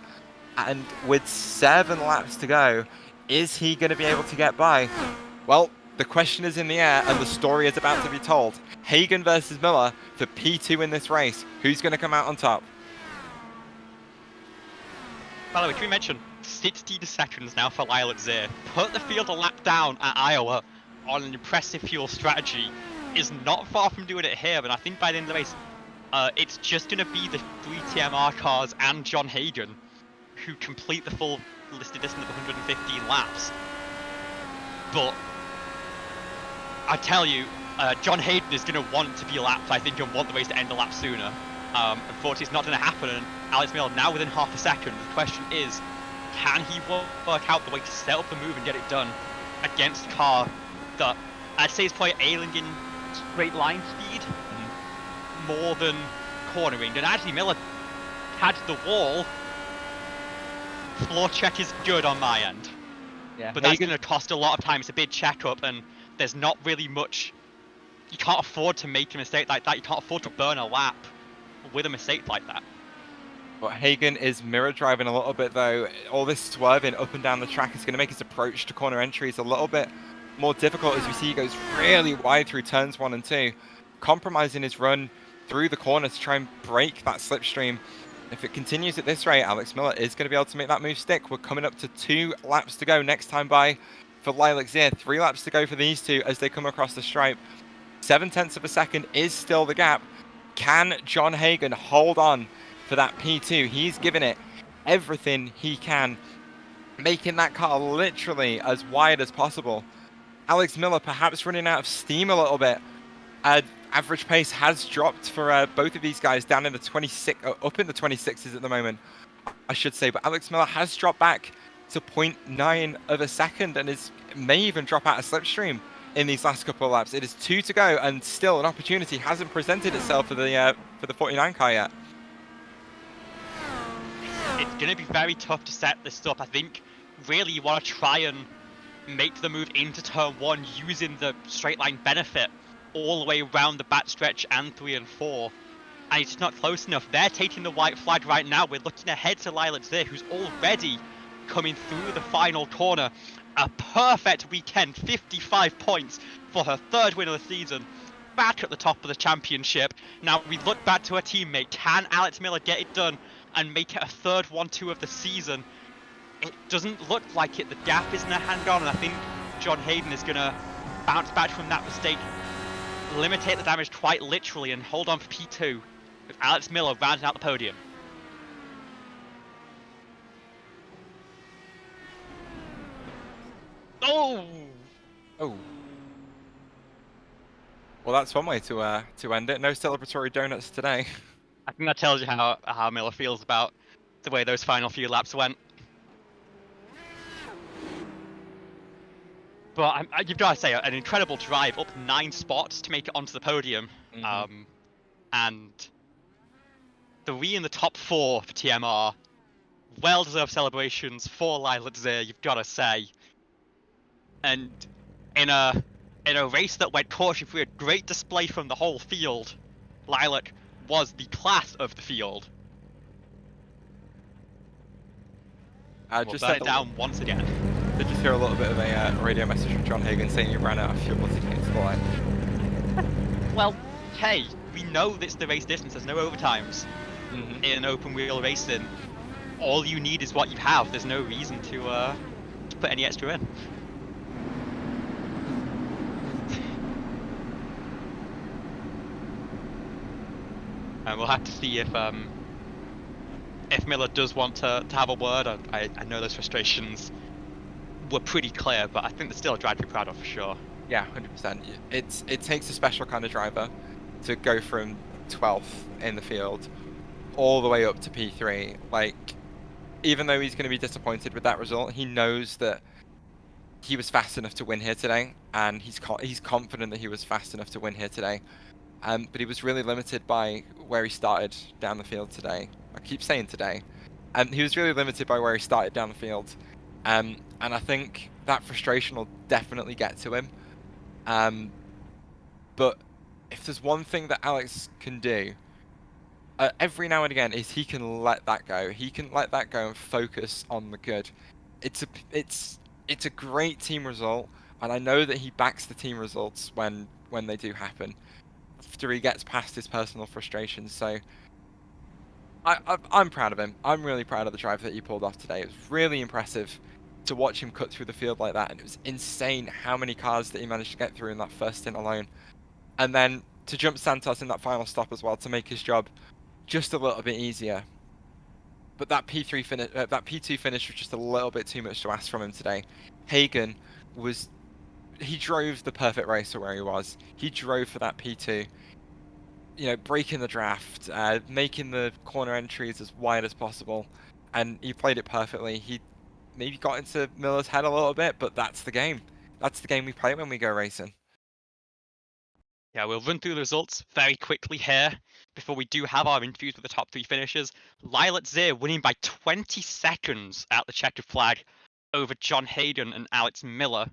and with 7 laps to go, is he going to be able to get by? Well, the question is in the air, and the story is about to be told. Hagan versus Miller for P2 in this race. Who's going to come out on top? By the way, can we mention 16 seconds now for Lyle Zier? Put the field a lap down at Iowa on an impressive fuel strategy. Is not far from doing it here, and I think by the end of the race, it's just going to be the 3 TMR cars and John Hagan who complete the full listed distance of 115 laps. But I tell you, John Hayden is going to want to be lapped, I think, and want the race to end a lap sooner. Unfortunately, it's not going to happen, and Alex Miller now within half a second. The question is, can he work out the way to set up the move and get it done against a car that I'd say is probably ailing in straight line speed more than cornering? And actually, Miller had the wall. Floor check is good on my end. Yeah, but that's going to cost a lot of time. It's a big checkup, and there's not really much. You can't afford to make a mistake like that. You can't afford to burn a lap with a mistake like that. But Hagan is mirror driving a little bit, though. All this swerving up and down the track is going to make his approach to corner entries a little bit more difficult, as we see he goes really wide through turns 1 and 2, compromising his run through the corner to try and break that slipstream. If it continues at this rate, Alex Miller is going to be able to make that move stick. We're coming up to 2 laps to go next time by for Lyle Zier. 3 laps to go for these two as they come across the stripe. 7/10 of a second is still the gap. Can John Hagan hold on for that P2. He's given it everything he can, making that car literally as wide as possible. Alex Miller perhaps running out of steam a little bit. Average pace has dropped for both of these guys down in the 26, up in the 26s at the moment, I should say. But Alex Miller has dropped back to 0.9 of a second and may even drop out of slipstream in these last couple of laps. It is 2 to go, and still an opportunity hasn't presented itself for the 49 car yet. It's going to be very tough to set this up. I think really you want to try and make the move into turn 1 using the straight line benefit all the way around the backstretch and 3 and 4. And it's just not close enough. They're taking the white flag right now. We're looking ahead to Lilac Zir, who's already coming through the final corner. A perfect weekend, 55 points for her 3rd win of the season. Back at the top of the championship. Now we look back to her teammate. Can Alex Miller get it done and make it a 3rd 1-2 of the season? It doesn't look like it. The gap is in her hand on, and I think John Hayden is going to bounce back from that mistake, limitate the damage quite literally, and hold on for P2 with Alex Miller rounding out the podium. Oh! Oh. Well, that's one way to end it. No celebratory donuts today. I think that tells you how Miller feels about the way those final few laps went. But you've got to say, an incredible drive, up 9 spots to make it onto the podium. Mm-hmm. And 3 in the top 4 for TMR. Well-deserved celebrations for Lilac Zir, you've got to say. And in a race that went caution-free, a great display from the whole field. Lilac was the class of the field. We'll burn it down once again. Did just hear a little bit of a radio message from John Hagan saying you ran out of fuel as he came to the line. Well, hey, we know it's the race distance. There's no overtimes in open wheel racing. All you need is what you have. There's no reason to put any extra in. And we'll have to see if Miller does want to have a word. I know those frustrations were pretty clear, but I think there's still a drive to be proud of for sure. Yeah, 100%. It takes a special kind of driver to go from 12th in the field all the way up to P3. Like, even though he's going to be disappointed with that result, he knows that he was fast enough to win here today, and he's confident that he was fast enough to win here today. But he was really limited by where he started down the field today. I keep saying today. He was really limited by where he started down the field. And I think that frustration will definitely get to him. But if there's one thing that Alex can do, every now and again, is he can let that go. He can let that go and focus on the good. It's a great team result, and I know that he backs the team results when they do happen, after he gets past his personal frustrations. So I'm proud of him. I'm really proud of the drive that he pulled off today. It was really impressive to watch him cut through the field like that, and it was insane how many cars that he managed to get through in that first stint alone. And then to jump Santos in that final stop as well to make his job just a little bit easier. But that P2 finish was just a little bit too much to ask from him today. Hagan he drove the perfect race for where he was. He drove for that P2. You know, breaking the draft, making the corner entries as wide as possible, and he played it perfectly. He maybe got into Miller's head a little bit, but that's the game. That's the game we play when we go racing. Yeah, we'll run through the results very quickly here before we do have our interviews with the top 3 finishers. Lilac Zir winning by 20 seconds at the checkered flag over John Hayden and Alex Miller,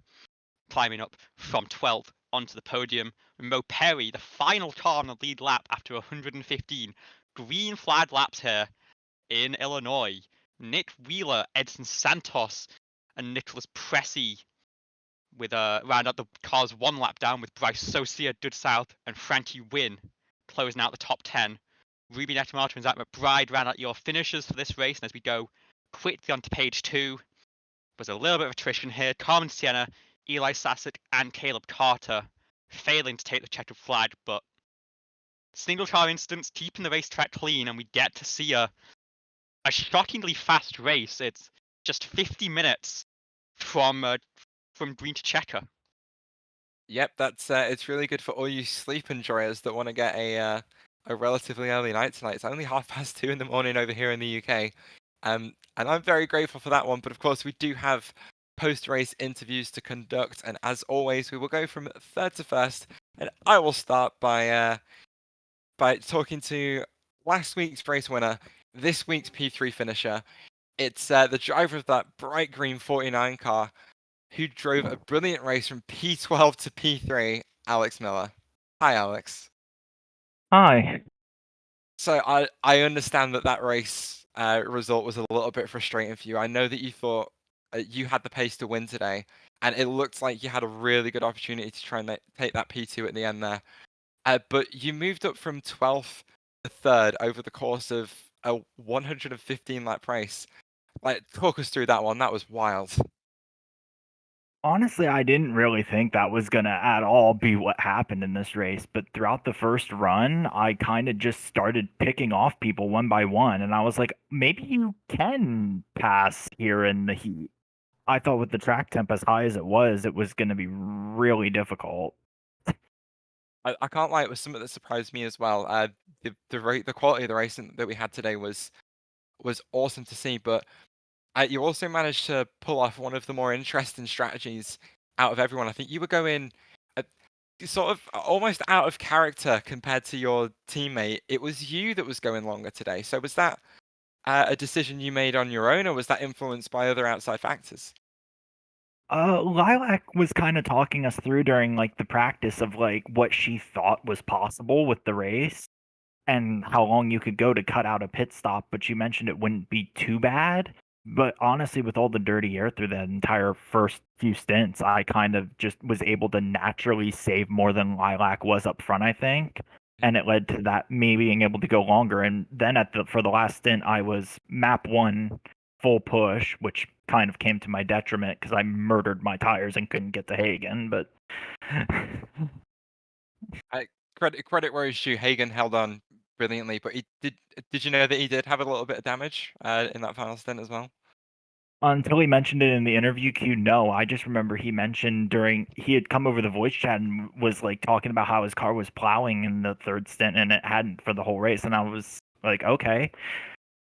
climbing up from 12th onto the podium. Mo Perry, the final car on the lead lap after 115 green flag laps here in Illinois. Nick Wheeler, Edson Santos, and Nicholas Pressey with round out the cars 1 lap down with Bryce Socia, Dud South, and Frankie Wynn closing out the top 10. Ruby Netamata and Zach McBride round out your finishers for this race. And as we go quickly onto page 2, there's a little bit of attrition here. Carmen Sienna, Eli Sassick, and Caleb Carter failing to take the checkered flag, but single car instance, keeping the racetrack clean, and we get to see a shockingly fast race. It's just 50 minutes from green to checker. Yep, that's it's really good for all you sleep enjoyers that want to get a relatively early night tonight. It's only 2:30 in the morning over here in the UK, and I'm very grateful for that one. But of course, we do have post-race interviews to conduct, and as always, we will go from third to first. And I will start by talking to last week's race winner, this week's P3 finisher. It's the driver of that bright green 49 car, who drove a brilliant race from P12 to P3, Alex Miller. Hi, Alex. Hi. So I understand that race result was a little bit frustrating for you. I know that you thought you had the pace to win today, and it looked like you had a really good opportunity to try and take that P2 at the end there. But you moved up from 12th to 3rd over the course of a 115 lap race. Like, talk us through that one. That was wild. Honestly, I didn't really think that was going to at all be what happened in this race, but throughout the first run, I kind of just started picking off people one by one, and I was like, maybe you can pass here in the heat. I thought with the track temp as high as it was going to be really difficult. I can't lie, it was something that surprised me as well. The quality of the racing that we had today was awesome to see, but you also managed to pull off one of the more interesting strategies out of everyone. I think you were going sort of almost out of character compared to your teammate. It was you that was going longer today. So was that a decision you made on your own, or was that influenced by other outside factors? Lilac was kind of talking us through during like the practice of like what she thought was possible with the race and how long you could go to cut out a pit stop, but you mentioned it wouldn't be too bad. But honestly, with all the dirty air through that entire first few stints, I kind of just was able to naturally save more than Lilac was up front, I think. And it led to that me being able to go longer. And then for the last stint, I was map 1 full push, which kind of came to my detriment because I murdered my tires and couldn't get to Hagen. But Credit where it's due. Hagen held on brilliantly, but did you know that he did have a little bit of damage in that final stint as well? Until he mentioned it in the interview queue, no. I just remember he mentioned he had come over the voice chat and was like talking about how his car was plowing in the third stint and it hadn't for the whole race. And I was like, okay.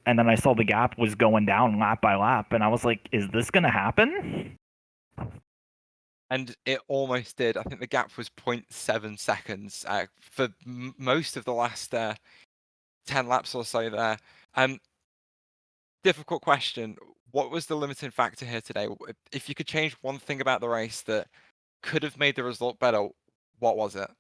And then I saw the gap was going down lap by lap, and I was like, is this going to happen? And it almost did. I think the gap was 0.7 seconds for most of the last 10 laps or so there. Difficult question. What was the limiting factor here today? If you could change one thing about the race that could have made the result better, what was it?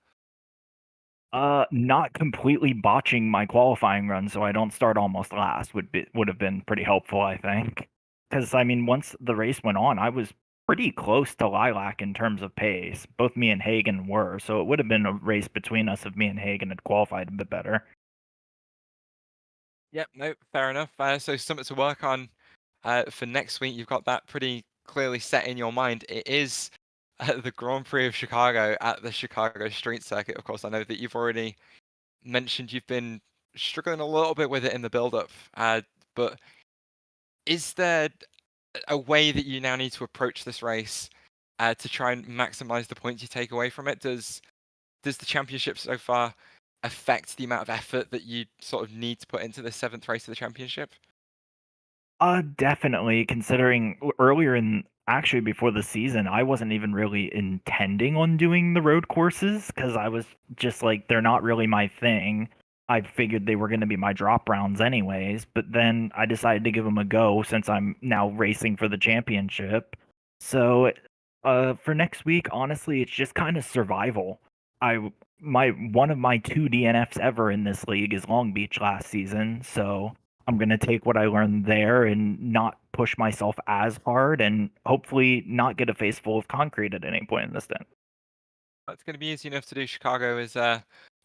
Not completely botching my qualifying run so I don't start almost last would have been pretty helpful, I think. Because, I mean, once the race went on, I was pretty close to Lilac in terms of pace. Both me and Hagen were, so it would have been a race between us if me and Hagen had qualified a bit better. Yep, no, fair enough. So something to work on for next week. You've got that pretty clearly set in your mind. It is the Grand Prix of Chicago at the Chicago Street Circuit. Of course, I know that you've already mentioned you've been struggling a little bit with it in the build-up. But is there a way that you now need to approach this race to try and maximize the points you take away from it? Does the championship so far affect the amount of effort that you sort of need to put into the 7th race of the championship? Definitely, considering earlier actually before the season, I wasn't even really intending on doing the road courses because I was just like, they're not really my thing. I figured they were going to be my drop rounds anyways, but then I decided to give them a go since I'm now racing for the championship. So, for next week, honestly, it's just kind of survival. One of my 2 DNFs ever in this league is Long Beach last season, so I'm going to take what I learned there and not push myself as hard and hopefully not get a face full of concrete at any point in the stint. That's going to be easy enough to do. Chicago is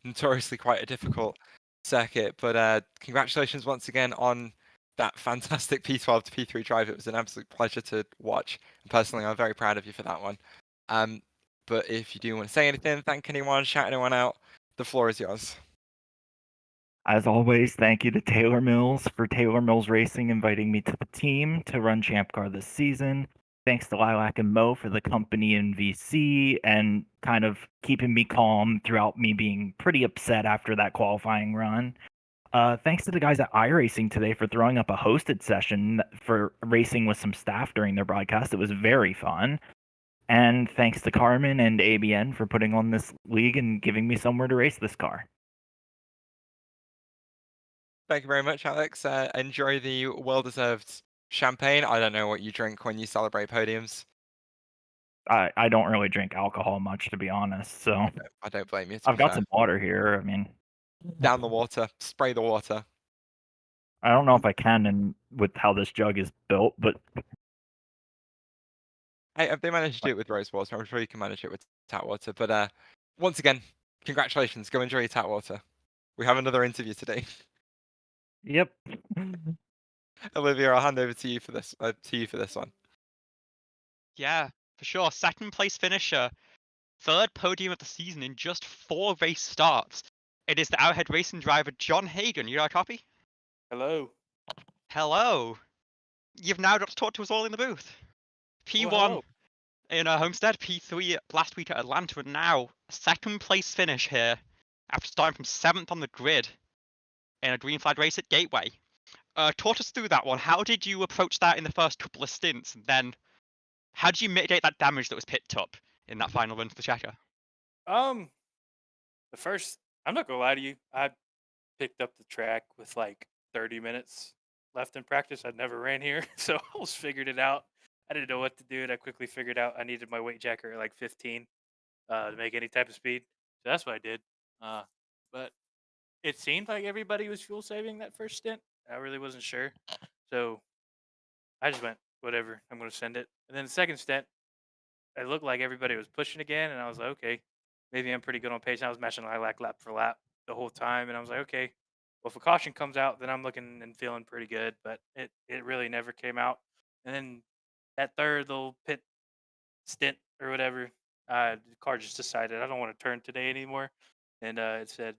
notoriously quite a difficult circuit, but congratulations once again on that fantastic P12 to P3 drive. It was an absolute pleasure to watch. And personally, I'm very proud of you for that one. But if you do want to say anything, thank anyone, shout anyone out, the floor is yours. As always, thank you to Taylor Mills for Taylor Mills Racing inviting me to the team to run Champ Car this season. Thanks to Lilac and Mo for the company in VC and kind of keeping me calm throughout me being pretty upset after that qualifying run. Thanks to the guys at iRacing today for throwing up a hosted session for racing with some staff during their broadcast. It was very fun. And thanks to Carmen and ABN for putting on this league and giving me somewhere to race this car. Thank you very much, Alex. Enjoy the well-deserved champagne. I don't know what you drink when you celebrate podiums. I don't really drink alcohol much, to be honest. So I don't blame you. I've got some water here. I mean, down the water, spray the water. I don't know if I can, and with how this jug is built, but Hey, if they managed to do it with rose water, I'm sure you can manage it with tap water. But once again, congratulations. Go enjoy your tap water. We have another interview today. yep. Olivia, I'll hand over to you for this. One. Yeah, for sure. Second place finisher. Third podium of the season in just 4 race starts. It is the Outhead Racing driver John Hagan. You got a copy? Hello. Hello. You've now got to talk to us all in the booth. P1 hello. in Homestead, P3 last week at Atlanta, and now second place finish here after starting from 7th on the grid in a green flag race at Gateway. Talk us through that one. How did you approach that in the first couple of stints, and then how did you mitigate that damage that was picked up in that final run for the checker? The first, I'm not gonna lie to you. I picked up the track with like 30 minutes left in practice. I'd never ran here, so I almost figured it out. I didn't know what to do, and I quickly figured out I needed my weight jacker at like 15 to make any type of speed. So that's what I did. But it seemed like everybody was fuel saving that first stint. I really wasn't sure, so I just went whatever. I'm gonna send it. And then the second stint, it looked like everybody was pushing again, and I was like, okay, maybe I'm pretty good on pace. And I was matching Lilac lap for lap the whole time, and I was like, okay, well, if a caution comes out, then I'm looking and feeling pretty good. But it really never came out. And then that third little pit stint or whatever, the car just decided I don't want to turn today anymore, and it said,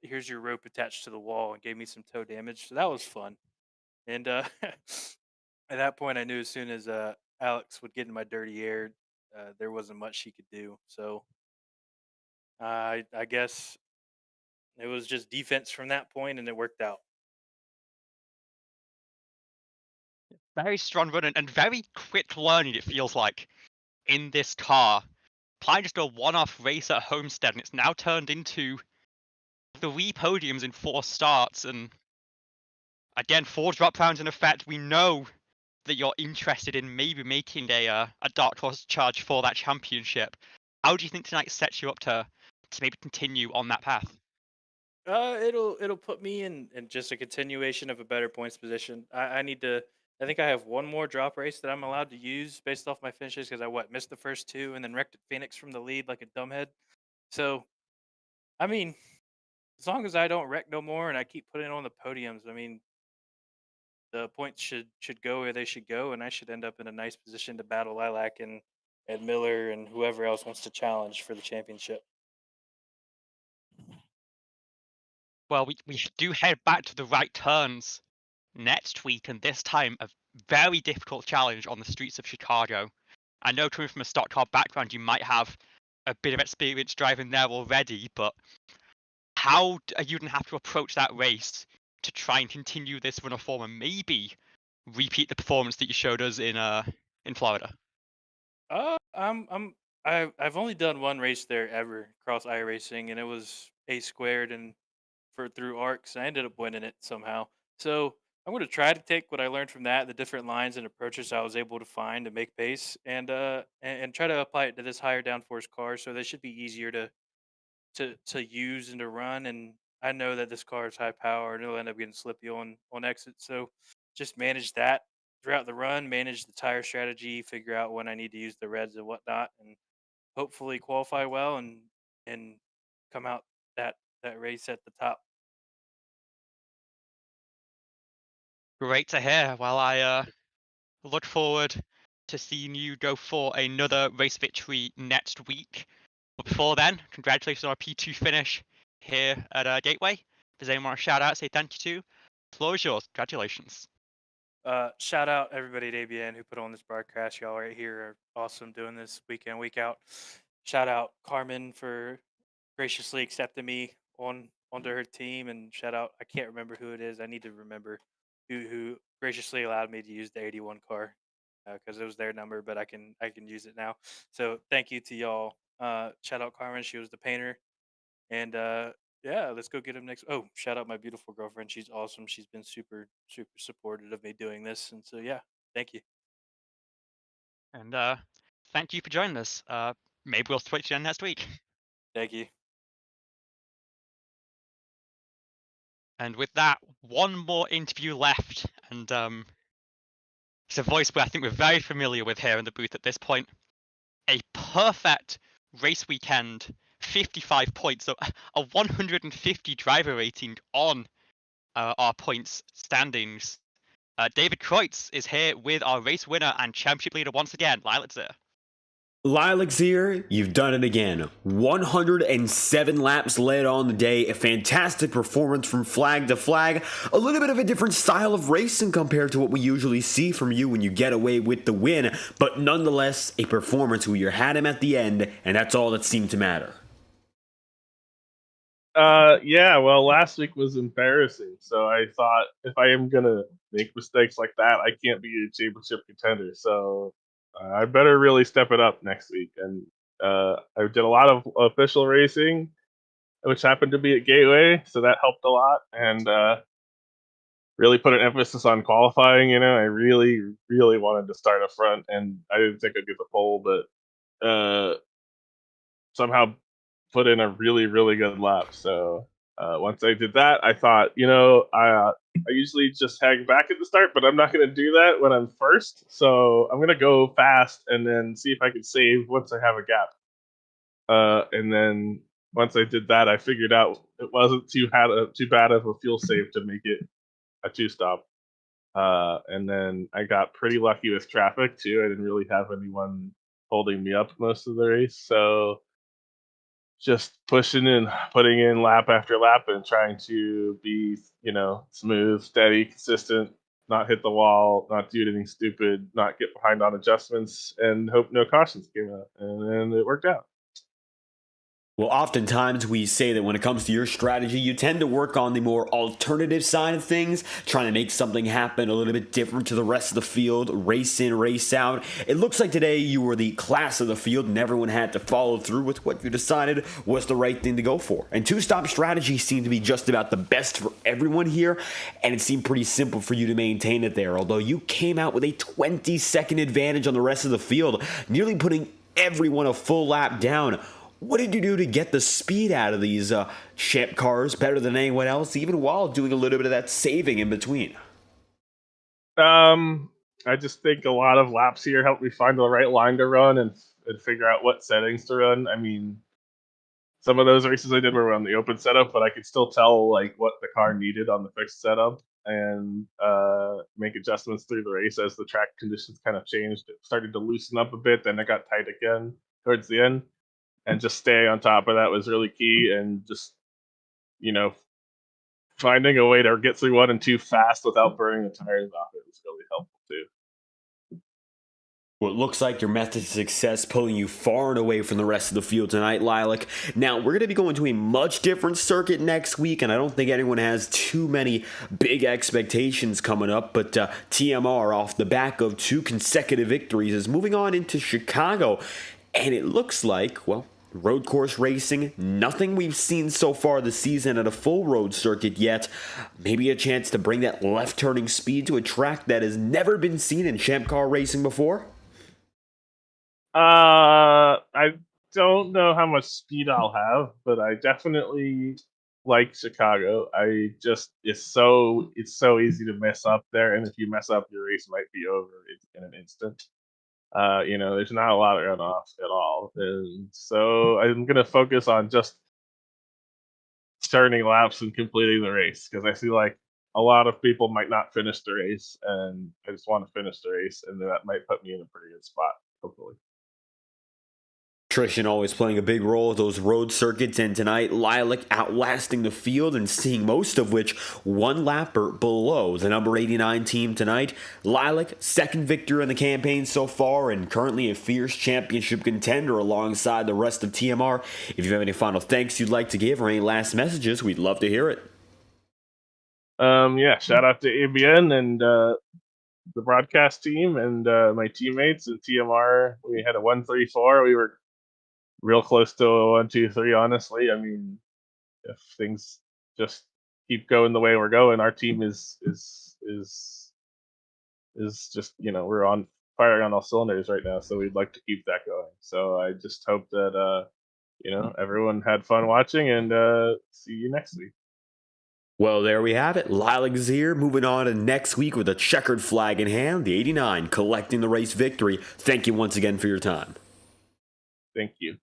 "Here's your rope attached to the wall," and gave me some toe damage. So that was fun. And at that point, I knew as soon as Alex would get in my dirty air, there wasn't much she could do. So I guess it was just defense from that point, and it worked out. Very strong run and very quick learning, it feels like, in this car. Playing just a one-off race at Homestead, and it's now turned into 3 podiums in 4 starts, and again, 4 drop rounds in effect. We know that you're interested in maybe making a dark horse charge for that championship. How do you think tonight sets you up to maybe continue on that path? It'll put me in just a continuation of a better points position. I need to. I think I have one more drop race that I'm allowed to use based off my finishes because I missed the first 2 and then wrecked Phoenix from the lead like a dumbhead. So, I mean, as long as I don't wreck no more and I keep putting on the podiums, I mean, the points should go where they should go, and I should end up in a nice position to battle Lilac and Miller and whoever else wants to challenge for the championship. Well, we do head back to the right turns next week, and this time a very difficult challenge on the streets of Chicago. I know coming from a stock car background, you might have a bit of experience driving there already, but how are you going to have to approach that race to try and continue this run of form and maybe repeat the performance that you showed us in Florida? I've only done one race there ever, cross iRacing, and it was A squared and through arcs. I ended up winning it somehow. So I'm going to try to take what I learned from that, the different lines and approaches I was able to find to make pace, and try to apply it to this higher downforce car. So they should be easier to use and to run. And I know that this car is high power and it'll end up getting slippy on exit. So just manage that throughout the run, manage the tire strategy, figure out when I need to use the reds and whatnot, and hopefully qualify well and come out that race at the top. Great to hear. Well, I look forward to seeing you go for another race victory next week. But before then, congratulations on our P2 finish here at Gateway. Does anyone want to shout out, say thank you to? Floor is yours. Congratulations. Shout out everybody at ABN who put on this broadcast. Y'all right here are awesome doing this week in, week out. Shout out Carmen for graciously accepting me onto her team, and shout out, I can't remember who it is. I need to remember who graciously allowed me to use the 81 car because it was their number, but I can use it now. So thank you to y'all. Shout out Carmen. She was the painter, and yeah, let's go get him next. Oh, shout out my beautiful girlfriend. She's awesome. She's been super supportive of me doing this, and so yeah, thank you. And thank you for joining us. Maybe we'll switch again next week. Thank you. And with that, one more interview left, and it's a voice I think we're very familiar with here in the booth at this point. A perfect race weekend, 55 points, so a 150 driver rating on our points standings. David Kreutz is here with our race winner and championship leader once again, Lilac's here. Lilac's here, you've done it again. 107 laps led on the day, a fantastic performance from flag to flag, a little bit of a different style of racing compared to what we usually see from you when you get away with the win, but nonetheless, a performance where you had him at the end, and that's all that seemed to matter. Yeah, well, last week was embarrassing, so I thought if I am gonna make mistakes like that, I can't be a championship contender, so I better really step it up next week. And I did a lot of official racing, which happened to be at Gateway, so that helped a lot, and really put an emphasis on qualifying. You know, I really wanted to start up front, and I didn't think I'd get the pole, but somehow put in a really good lap. So once I did that, I thought, you know, I usually just hang back at the start, but I'm not going to do that when I'm first. So I'm going to go fast and then see if I can save once I have a gap. And then once I did that, I figured out it wasn't too bad of a fuel save to make it a 2-stop. And then I got pretty lucky with traffic too. I didn't really have anyone holding me up most of the race. So just pushing and putting in lap after lap and trying to be, you know, smooth, steady, consistent, not hit the wall, not do anything stupid, not get behind on adjustments, and hope no cautions came out. And then it worked out. Well, oftentimes we say that when it comes to your strategy, you tend to work on the more alternative side of things, trying to make something happen a little bit different to the rest of the field, race in, race out. It looks like today you were the class of the field and everyone had to follow through with what you decided was the right thing to go for. And 2-stop strategy seemed to be just about the best for everyone here, and it seemed pretty simple for you to maintain it there, although you came out with a 20-second advantage on the rest of the field, nearly putting everyone a full lap down. What did you do to get the speed out of these champ cars better than anyone else, even while doing a little bit of that saving in between? I just think a lot of laps here helped me find the right line to run and figure out what settings to run. I mean, some of those races I did were on the open setup, but I could still tell like what the car needed on the fixed setup and make adjustments through the race as the track conditions kind of changed. It started to loosen up a bit, then it got tight again towards the end. And just staying on top of that was really key. And just, you know, finding a way to get through 1 and 2 fast without burning the tires off it was really helpful too. Well, it looks like your method of success pulling you far and away from the rest of the field tonight, Lilac. Now, we're going to be going to a much different circuit next week, and I don't think anyone has too many big expectations coming up, but TMR, off the back of 2 consecutive victories, is moving on into Chicago. And it looks like, well, road course racing, nothing we've seen so far this season at a full road circuit yet. Maybe a chance to bring that left-turning speed to a track that has never been seen in champ car racing before? I don't know how much speed I'll have, but I definitely like Chicago. It's so easy to mess up there, and if you mess up, your race might be over in an instant. You know, there's not a lot of runoff at all. And so I'm going to focus on just turning laps and completing the race because I feel like a lot of people might not finish the race, and I just want to finish the race, and that might put me in a pretty good spot, hopefully. Attrition always playing a big role at those road circuits, and tonight Lilac outlasting the field and seeing most of which one lapper below the number 89 team tonight. Lilac, second victor in the campaign so far and currently a fierce championship contender alongside the rest of TMR. If you have any final thanks you'd like to give or any last messages, we'd love to hear it. Yeah, shout out to ABN and the broadcast team and my teammates in TMR. We had a 1-3-4. We were real close to a 1-2-3, honestly. I mean, if things just keep going the way we're going, our team is just, we're on firing on all cylinders right now, so we'd like to keep that going. So I just hope that everyone had fun watching, and see you next week. Well, there we have it. Lilac is here, moving on to next week with a checkered flag in hand, the 89 collecting the race victory. Thank you once again for your time. Thank you.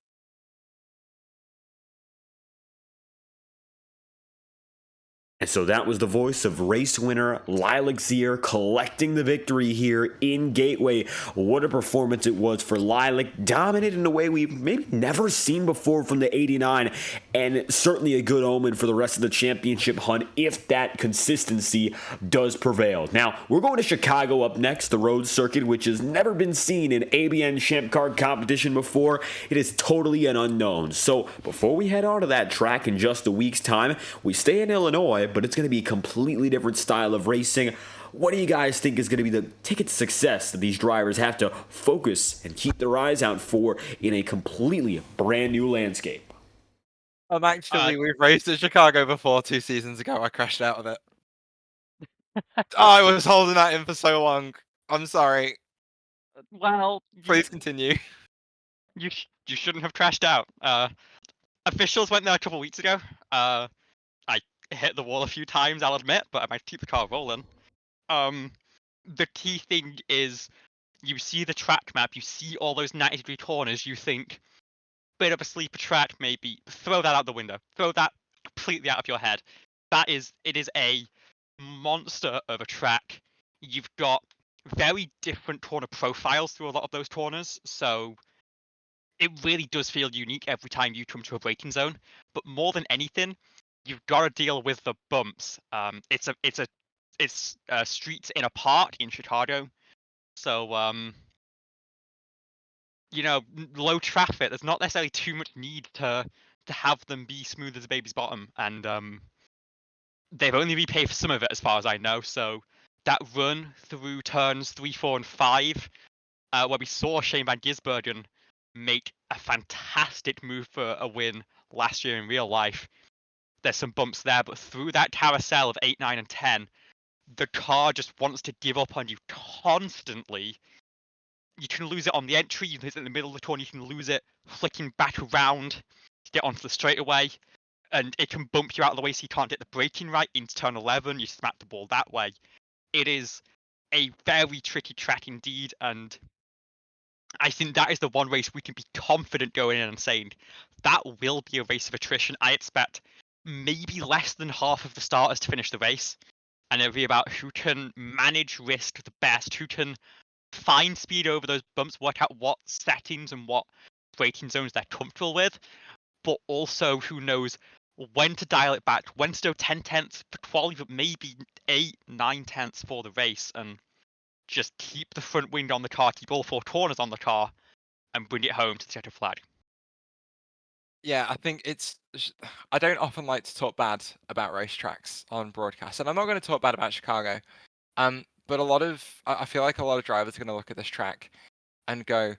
And so that was the voice of race winner Lilac Zier collecting the victory here in Gateway. What a performance it was for Lilac, dominated in a way we've maybe never seen before from the 89, and certainly a good omen for the rest of the championship hunt if that consistency does prevail. Now, we're going to Chicago up next, the road circuit, which has never been seen in ABN Champ Card competition before. It is totally an unknown. So before we head on to that track in just a week's time, we stay in Illinois, but it's going to be a completely different style of racing. What do you guys think is going to be the ticket to success that these drivers have to focus and keep their eyes out for in a completely brand new landscape? We've raced at Chicago before 2 seasons ago. I crashed out of it. I was holding that in for so long. I'm sorry. Well, Please continue. You shouldn't have crashed out. Officials went there a couple weeks ago. I hit the wall a few times, I'll admit, but I might keep the car rolling. The key thing is you see the track map, you see all those 90-degree corners, you think, bit of a sleeper track, maybe. Throw that out the window. Throw that completely out of your head. It is a monster of a track. You've got very different corner profiles through a lot of those corners, so it really does feel unique every time you come to a braking zone. But more than anything, you've got to deal with the bumps. It's streets in a park in Chicago, so low traffic. There's not necessarily too much need to have them be smooth as a baby's bottom, and they've only repaid for some of it as far as I know. So that run through turns 3, 4, and 5, where we saw Shane Van Gisbergen make a fantastic move for a win last year in real life. There's some bumps there, but through that carousel of 8, 9, and 10, the car just wants to give up on you constantly. You can lose it on the entry, you lose it in the middle of the corner, you can lose it flicking back around to get onto the straightaway, and it can bump you out of the way so you can't get the braking right into turn 11, you smack the ball that way. It is a very tricky track indeed, and I think that is the one race we can be confident going in and saying that will be a race of attrition. I expect maybe less than half of the starters to finish the race, and it'll be about who can manage risk the best, who can find speed over those bumps, work out what settings and what braking zones they're comfortable with, but also who knows when to dial it back, when to go 10 tenths for quality, but maybe 8, 9 tenths for the race, and just keep the front wing on the car, keep all 4 corners on the car, and bring it home to the checkered flag. Yeah, I think I don't often like to talk bad about racetracks on broadcast, and I'm not going to talk bad about Chicago. But I feel like a lot of drivers are going to look at this track and go,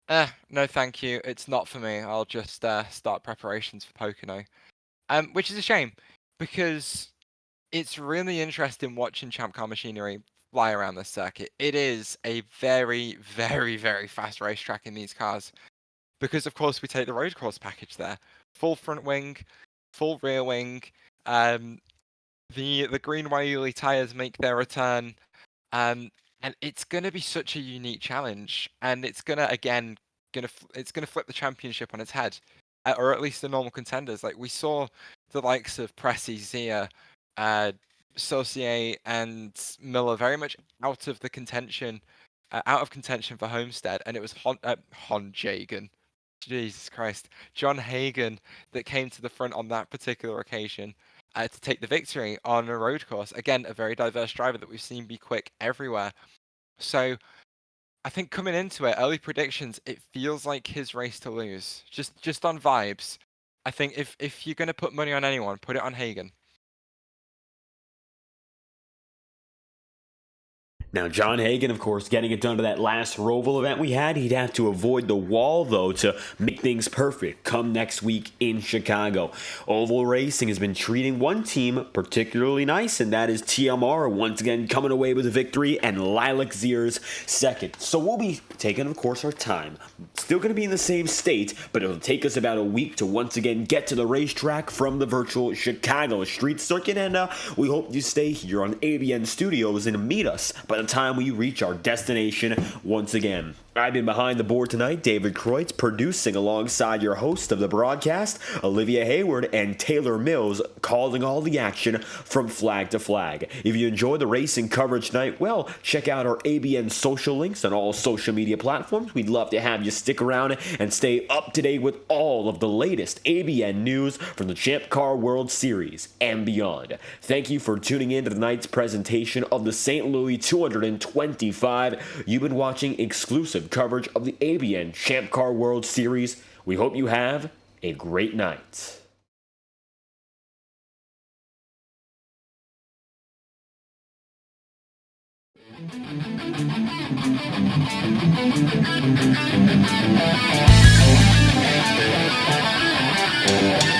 no thank you, it's not for me. I'll just start preparations for Pocono. Which is a shame, because it's really interesting watching Champ Car machinery fly around this circuit. It is a very, very, very fast racetrack in these cars. Because of course we take the road course package there. Full front wing, full rear wing. The green Waiuli tires make their return. And it's gonna be such a unique challenge. And it's gonna flip the championship on its head. Or at least the normal contenders. Like we saw the likes of Pressy, Zia, Saucier and Miller very much out of contention for Homestead, and it was Honjagen. Jesus Christ, John Hagan that came to the front on that particular occasion to take the victory on a road course. Again, a very diverse driver that we've seen be quick everywhere. So I think coming into it, early predictions, it feels like his race to lose. Just on vibes. I think if you're going to put money on anyone, put it on Hagan. Now, John Hagan, of course, getting it done to that last Roval event we had. He'd have to avoid the wall, though, to make things perfect come next week in Chicago. Oval Racing has been treating one team particularly nice, and that is TMR, once again coming away with a victory, and Lilac Zier's second. So we'll be taking, of course, our time. Still going to be in the same state, but it'll take us about a week to once again get to the racetrack from the virtual Chicago street circuit, and we hope you stay here on ABN Studios and meet us by the time we reach our destination once again. I've been behind the board tonight, David Kreutz, producing alongside your host of the broadcast, Olivia Hayward, and Taylor Mills, calling all the action from flag to flag. If you enjoy the racing coverage tonight, well, check out our ABN social links on all social media platforms. We'd love to have you stick around and stay up to date with all of the latest ABN news from the Champ Car World Series and beyond. Thank you for tuning in to tonight's presentation of the St. Louis 225. You've been watching exclusive coverage of the ABN Champ Car World Series. We hope you have a great night. Yeah.